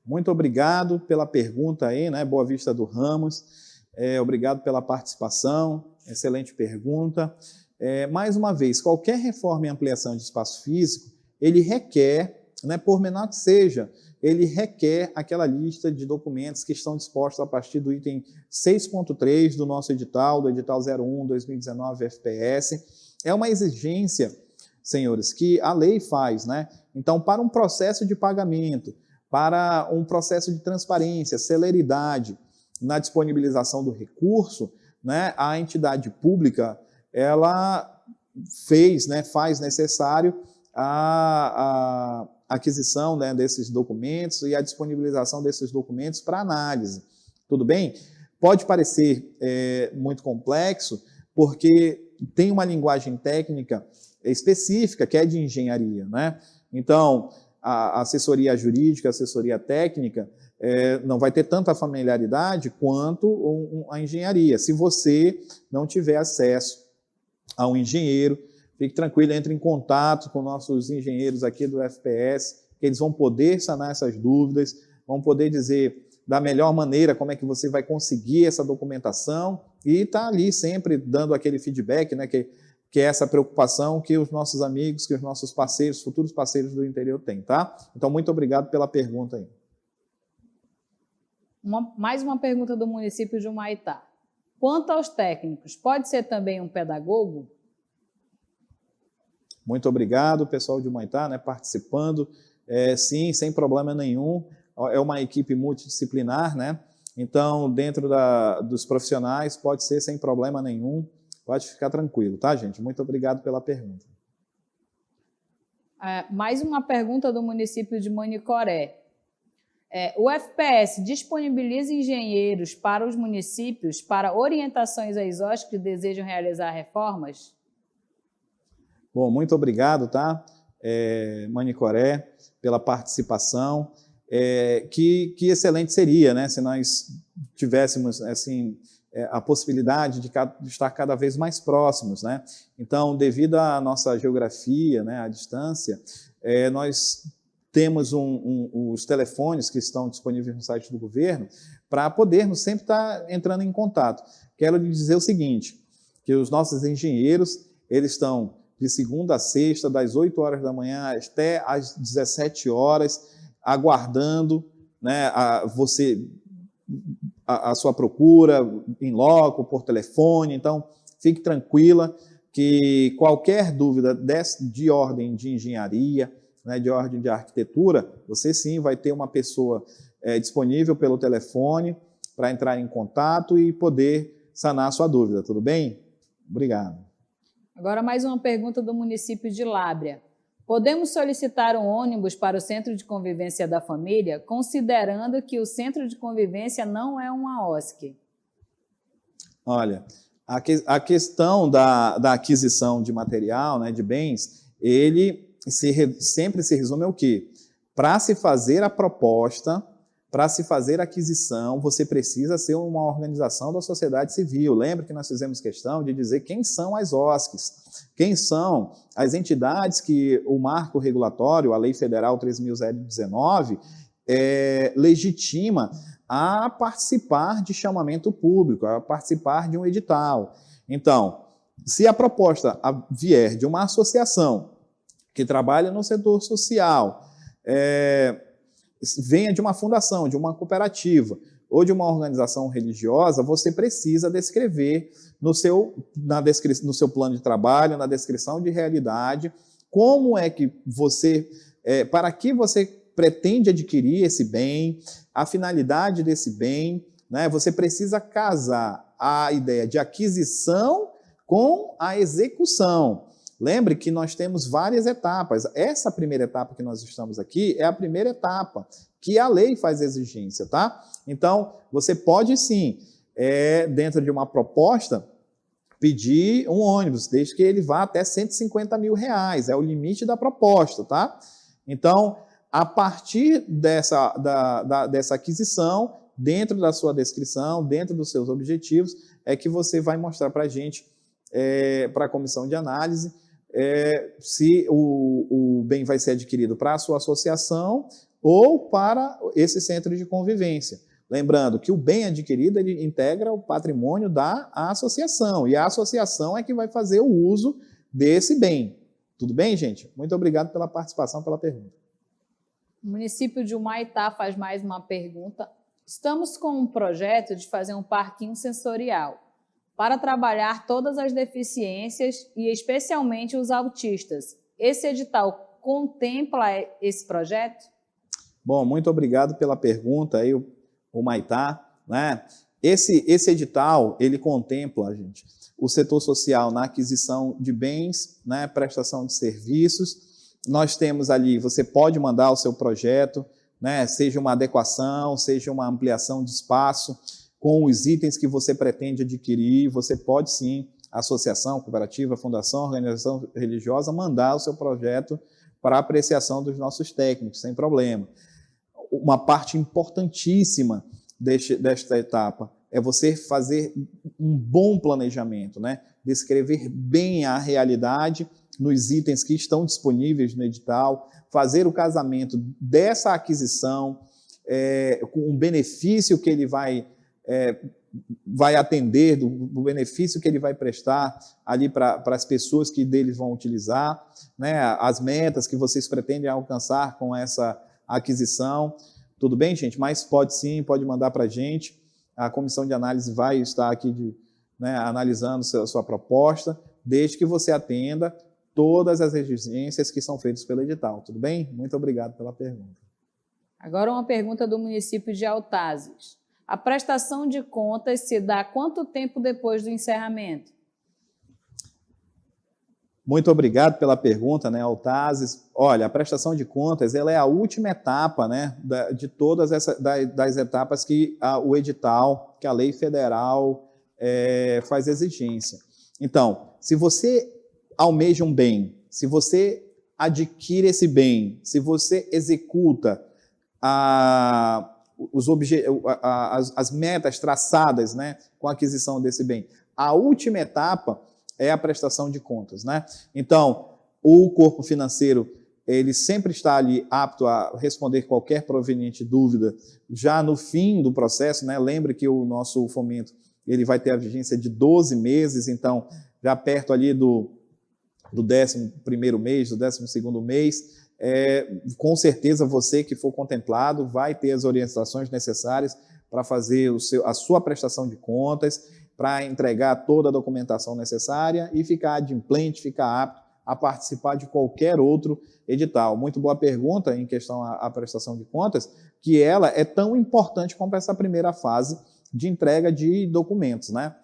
A: Muito obrigado pela pergunta aí, né, Boa Vista do Ramos. Obrigado pela participação, excelente pergunta. Mais uma vez, qualquer reforma e ampliação de espaço físico, ele requer, né, por menor que seja, ele requer aquela lista de documentos que estão dispostos a partir do item 6.3 do nosso edital, do edital 01/2019 FPS. É uma exigência, senhores, que a lei faz, né? Então, para um processo de pagamento, para um processo de transparência, celeridade na disponibilização do recurso, né, a entidade pública, ela faz necessário a aquisição, né, desses documentos e a disponibilização desses documentos para análise. Tudo bem? Pode parecer muito complexo, porque tem uma linguagem técnica específica, que é de engenharia, né? Então, a assessoria jurídica, a assessoria técnica, não vai ter tanta familiaridade quanto a engenharia. Se você não tiver acesso a um engenheiro, fique tranquilo, entre em contato com nossos engenheiros aqui do FPS, que eles vão poder sanar essas dúvidas, vão poder dizer da melhor maneira como é que você vai conseguir essa documentação e está ali sempre dando aquele feedback, né, que é essa preocupação que os nossos amigos, que os nossos parceiros, futuros parceiros do interior têm, tá? Então, muito obrigado pela pergunta aí.
B: Mais uma pergunta do município de Humaitá. Quanto aos técnicos, pode ser também um pedagogo?
A: Muito obrigado, pessoal de Humaitá, né, participando. Sim, sem problema nenhum. É uma equipe multidisciplinar, né? Então, dentro dos profissionais, pode ser sem problema nenhum. Pode ficar tranquilo, tá, gente? Muito obrigado pela pergunta.
B: Mais uma pergunta do município de Manicoré. O FPS disponibiliza engenheiros para os municípios para orientações às OSCs que desejam realizar reformas?
A: Bom, muito obrigado, tá, Manicoré, pela participação. Que excelente seria, né, se nós tivéssemos, assim, a possibilidade de estar cada vez mais próximos, né? Então, devido à nossa geografia, né, à distância, nós temos os telefones que estão disponíveis no site do governo, para podermos sempre estar entrando em contato. Quero lhe dizer o seguinte, que os nossos engenheiros, eles estão de segunda a sexta, das 8 horas da manhã até às 17 horas, aguardando, né, a sua procura em loco, por telefone. Então, fique tranquila que qualquer dúvida de ordem de engenharia, né, de ordem de arquitetura, você sim vai ter uma pessoa disponível pelo telefone para entrar em contato e poder sanar a sua dúvida, tudo bem? Obrigado.
B: Agora mais uma pergunta do município de Lábrea. Podemos solicitar um ônibus para o Centro de Convivência da Família, considerando que o Centro de Convivência não é uma OSC?
A: Olha, a questão da aquisição de material, né, de bens, ele sempre se resume ao quê? Para se fazer a proposta, para se fazer a aquisição, você precisa ser uma organização da sociedade civil. Lembra que nós fizemos questão de dizer quem são as OSCs, quem são as entidades que o marco regulatório, a Lei Federal 3.019, legitima a participar de chamamento público, a participar de um edital. Então, se a proposta vier de uma associação que trabalha no setor social, venha de uma fundação, de uma cooperativa ou de uma organização religiosa, você precisa descrever no seu plano de trabalho, na descrição de realidade, como é que você, para que você pretende adquirir esse bem, a finalidade desse bem, né? Você precisa casar a ideia de aquisição com a execução. Lembre que nós temos várias etapas. Essa primeira etapa que nós estamos aqui é a primeira etapa, que a lei faz exigência, tá? Então, você pode sim, dentro de uma proposta, pedir um ônibus, desde que ele vá até R$150 mil, é o limite da proposta, tá? Então, a partir dessa aquisição, dentro da sua descrição, dentro dos seus objetivos, é que você vai mostrar para a gente, para a comissão de análise, se o bem vai ser adquirido para a sua associação ou para esse centro de convivência. Lembrando que o bem adquirido ele integra o patrimônio da associação, e a associação é que vai fazer o uso desse bem. Tudo bem, gente? Muito obrigado pela participação, pela pergunta.
B: O município de Humaitá faz mais uma pergunta. Estamos com um projeto de fazer um parquinho sensorial para trabalhar todas as deficiências e especialmente os autistas. Esse edital contempla esse projeto?
A: Bom, muito obrigado pela pergunta aí, o Humaitá, né? Esse edital, ele contempla, gente, o setor social na aquisição de bens, né, prestação de serviços. Nós temos ali, você pode mandar o seu projeto, né, seja uma adequação, seja uma ampliação de espaço, com os itens que você pretende adquirir, você pode sim, associação, cooperativa, fundação, organização religiosa, mandar o seu projeto para apreciação dos nossos técnicos, sem problema. Uma parte importantíssima desta etapa é você fazer um bom planejamento, né? Descrever bem a realidade nos itens que estão disponíveis no edital, fazer o casamento dessa aquisição com o benefício que ele vai atender, do benefício que ele vai prestar ali para as pessoas que deles vão utilizar, né? As metas que vocês pretendem alcançar com essa aquisição. Tudo bem, gente? Mas pode sim, pode mandar para a gente. A comissão de análise vai estar aqui analisando a sua proposta, desde que você atenda todas as exigências que são feitas pelo edital. Tudo bem? Muito obrigado pela pergunta.
B: Agora uma pergunta do município de Altazes. A prestação de contas se dá quanto tempo depois do encerramento?
A: Muito obrigado pela pergunta, né, Altazes. Olha, a prestação de contas ela é a última etapa, né, de todas das etapas que o edital, que a lei federal faz exigência. Então, se você almeja um bem, se você adquire esse bem, se você executa as metas traçadas, né, com a aquisição desse bem, a última etapa é a prestação de contas, né? Então, o corpo financeiro ele sempre está ali apto a responder qualquer proveniente dúvida já no fim do processo, né? Lembre que o nosso fomento ele vai ter a vigência de 12 meses, então já perto ali do 11º mês, do 12º mês, com certeza você que for contemplado vai ter as orientações necessárias para fazer a sua prestação de contas, para entregar toda a documentação necessária e ficar adimplente, ficar apto a participar de qualquer outro edital. Muito boa pergunta em questão à prestação de contas, que ela é tão importante como essa primeira fase de entrega de documentos, né?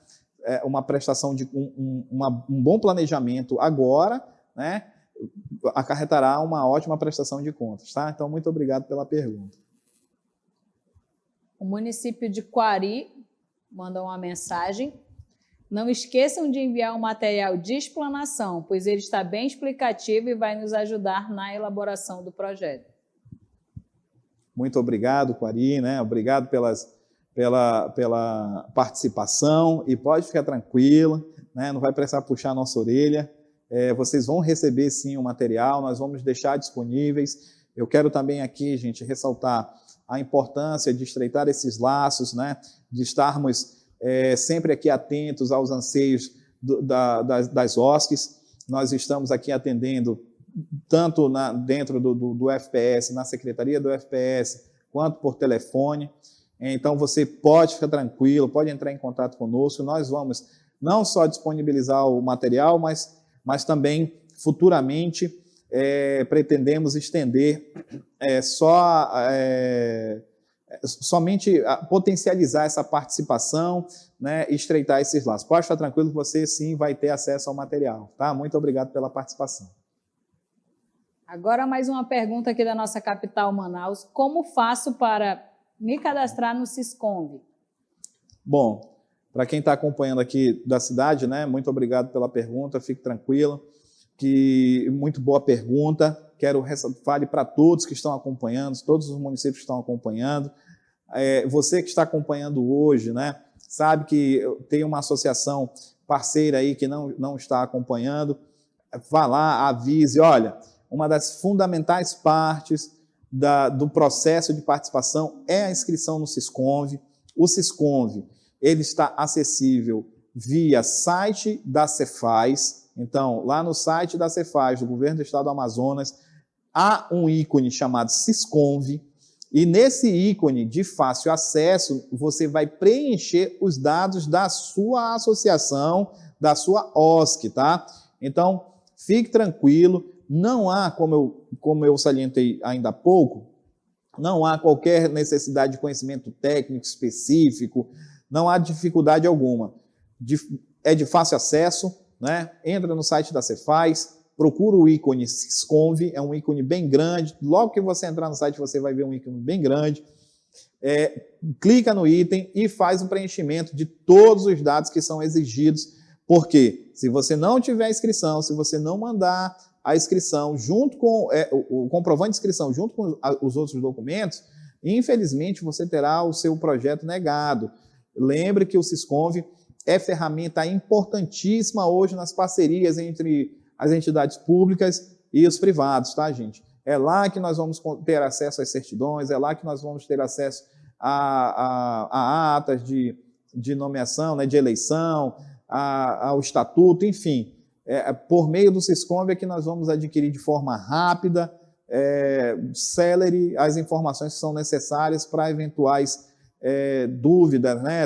A: Uma prestação de um bom planejamento agora, né, acarretará uma ótima prestação de contas, tá? Então, muito obrigado pela pergunta.
B: O município de Quari manda uma mensagem. Não esqueçam de enviar um material de explanação, pois ele está bem explicativo e vai nos ajudar na elaboração do projeto.
A: Muito obrigado, Quari, né? Obrigado pela participação e pode ficar tranquila, né? Não vai precisar puxar a nossa orelha. Vocês vão receber sim o material, nós vamos deixar disponíveis. Eu quero também aqui, gente, ressaltar a importância de estreitar esses laços, né? De estarmos sempre aqui atentos aos anseios das OSCs. Nós estamos aqui atendendo tanto dentro do FPS, na secretaria do FPS, quanto por telefone. Então, você pode ficar tranquilo, pode entrar em contato conosco. Nós vamos não só disponibilizar o material, mas também, futuramente, pretendemos estender somente potencializar essa participação, né, e estreitar esses laços. Pode estar tranquilo que você, sim, vai ter acesso ao material. Tá? Muito obrigado pela participação.
B: Agora, mais uma pergunta aqui da nossa capital, Manaus. Como faço para me cadastrar no Sisconv? Bom,
A: para quem está acompanhando aqui da cidade, né, muito obrigado pela pergunta, fique tranquilo, que muito boa pergunta. Fale para todos que estão acompanhando, todos os municípios que estão acompanhando. Você que está acompanhando hoje, né, sabe que tem uma associação parceira aí que não está acompanhando. Vá lá, avise, olha, uma das fundamentais partes do processo de participação é a inscrição no Sisconv. O Sisconv ele está acessível via site da Cefaz. Então, lá no site da Cefaz, do Governo do Estado do Amazonas, há um ícone chamado Sisconv, e nesse ícone de fácil acesso, você vai preencher os dados da sua associação, da sua OSC, tá? Então, fique tranquilo, não há, como eu salientei ainda há pouco, não há qualquer necessidade de conhecimento técnico específico, não há dificuldade alguma. É de fácil acesso, né? Entra no site da Cefaz, procura o ícone Sisconv, é um ícone bem grande. Logo que você entrar no site, você vai ver um ícone bem grande. Clica no item e faz o preenchimento de todos os dados que são exigidos. Porque se você não tiver inscrição, se você não mandar a inscrição junto com o comprovante de inscrição, junto com os outros documentos, infelizmente você terá o seu projeto negado. Lembre que o Sisconv é ferramenta importantíssima hoje nas parcerias entre as entidades públicas e os privados, tá, gente? É lá que nós vamos ter acesso às certidões, é lá que nós vamos ter acesso a atas de nomeação, né, de eleição, ao estatuto, enfim. Por meio do Sisconv é que nós vamos adquirir de forma rápida, célere, as informações que são necessárias para eventuais dúvidas, né,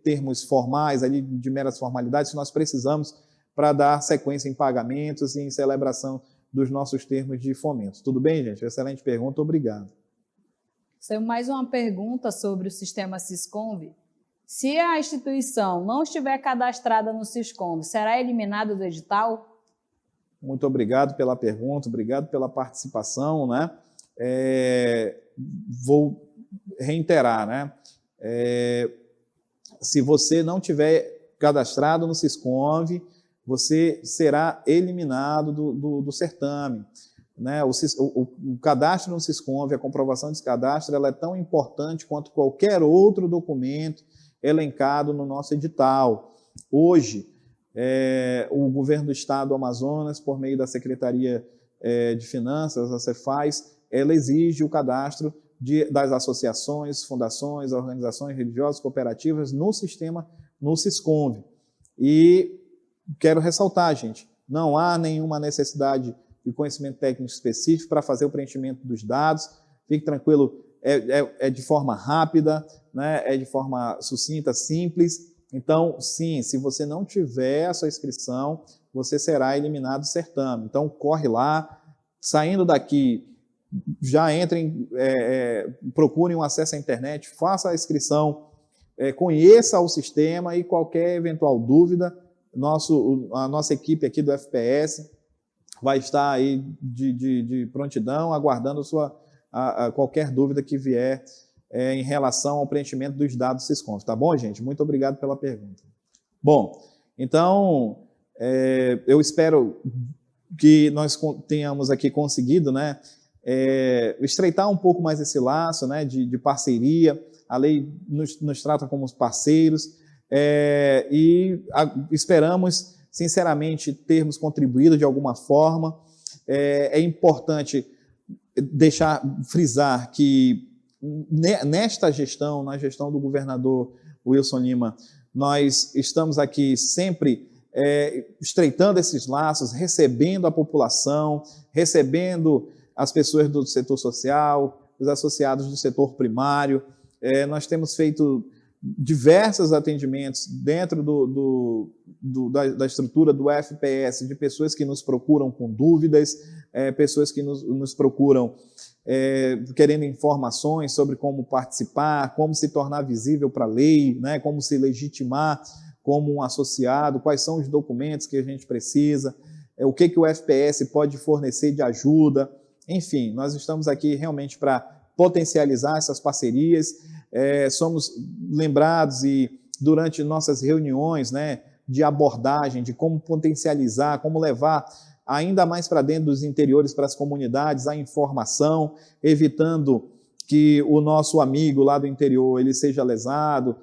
A: termos formais, ali, de meras formalidades, que nós precisamos para dar sequência em pagamentos e em celebração dos nossos termos de fomento. Tudo bem, gente? Excelente pergunta, obrigado.
B: Saiu mais uma pergunta sobre o sistema Sisconv. Se a instituição não estiver cadastrada no Sisconv, será eliminada do edital?
A: Muito obrigado pela pergunta, obrigado pela participação, né? Vou reiterar, né? Se você não tiver cadastrado no Sisconv, você será eliminado do certame, né? O cadastro no Sisconv, a comprovação desse cadastro, ela é tão importante quanto qualquer outro documento elencado no nosso edital. Hoje, o Governo do Estado do Amazonas, por meio da Secretaria de Finanças, a Cefaz, ela exige o cadastro das associações, fundações, organizações religiosas, cooperativas no sistema, no Sisconv. E quero ressaltar, gente, não há nenhuma necessidade de conhecimento técnico específico para fazer o preenchimento dos dados. Fique tranquilo, é de forma rápida, né? É de forma sucinta, simples. Então, sim, se você não tiver a sua inscrição, você será eliminado do certame. Então, corre lá, saindo daqui, já entrem, procurem um acesso à internet, faça a inscrição, conheça o sistema e qualquer eventual dúvida, a nossa equipe aqui do FPS vai estar aí de prontidão, aguardando qualquer dúvida que vier em relação ao preenchimento dos dados Sisconv. Tá bom, gente? Muito obrigado pela pergunta. Bom, então, eu espero que nós tenhamos aqui conseguido, né, estreitar um pouco mais esse laço, né, de parceria. A lei nos trata como parceiros e esperamos, sinceramente, termos contribuído de alguma forma. É importante frisar que nesta gestão, na gestão do governador Wilson Lima, nós estamos aqui sempre estreitando esses laços, recebendo a população, recebendo as pessoas do setor social, os associados do setor primário. Nós temos feito diversos atendimentos dentro da estrutura do FPS, de pessoas que nos procuram com dúvidas, pessoas que nos procuram querendo informações sobre como participar, como se tornar visível para a lei, né, como se legitimar como um associado, quais são os documentos que a gente precisa, o que o FPS pode fornecer de ajuda. Enfim, nós estamos aqui realmente para potencializar essas parcerias. Somos lembrados e durante nossas reuniões, né, de abordagem, de como potencializar, como levar ainda mais para dentro dos interiores, para as comunidades, a informação, evitando que o nosso amigo lá do interior ele seja lesado,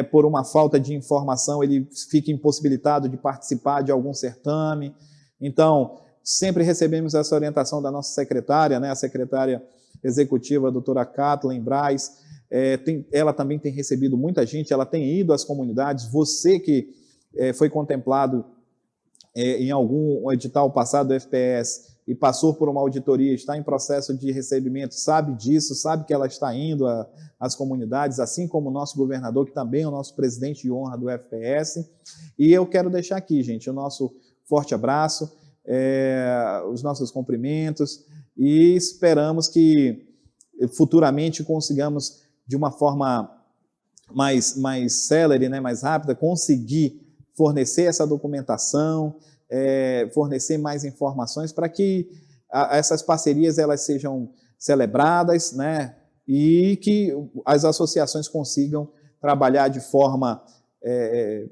A: por uma falta de informação ele fique impossibilitado de participar de algum certame. Então, sempre recebemos essa orientação da nossa secretária, né, a secretária executiva, a doutora Kathleen Braz. Ela também tem recebido muita gente, ela tem ido às comunidades. Você que foi contemplado em algum edital passado do FPS e passou por uma auditoria, está em processo de recebimento, sabe disso, sabe que ela está indo às comunidades, assim como o nosso governador, que também é o nosso presidente de honra do FPS. E eu quero deixar aqui, gente, o nosso forte abraço, os nossos cumprimentos, e esperamos que futuramente consigamos, de uma forma mais célere, né, mais rápida, conseguir fornecer essa documentação, fornecer mais informações para que essas parcerias elas sejam celebradas, né, e que as associações consigam trabalhar de forma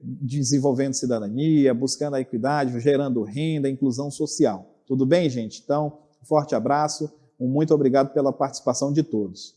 A: desenvolvendo cidadania, buscando a equidade, gerando renda, inclusão social. Tudo bem, gente? Então, um forte abraço, muito obrigado pela participação de todos.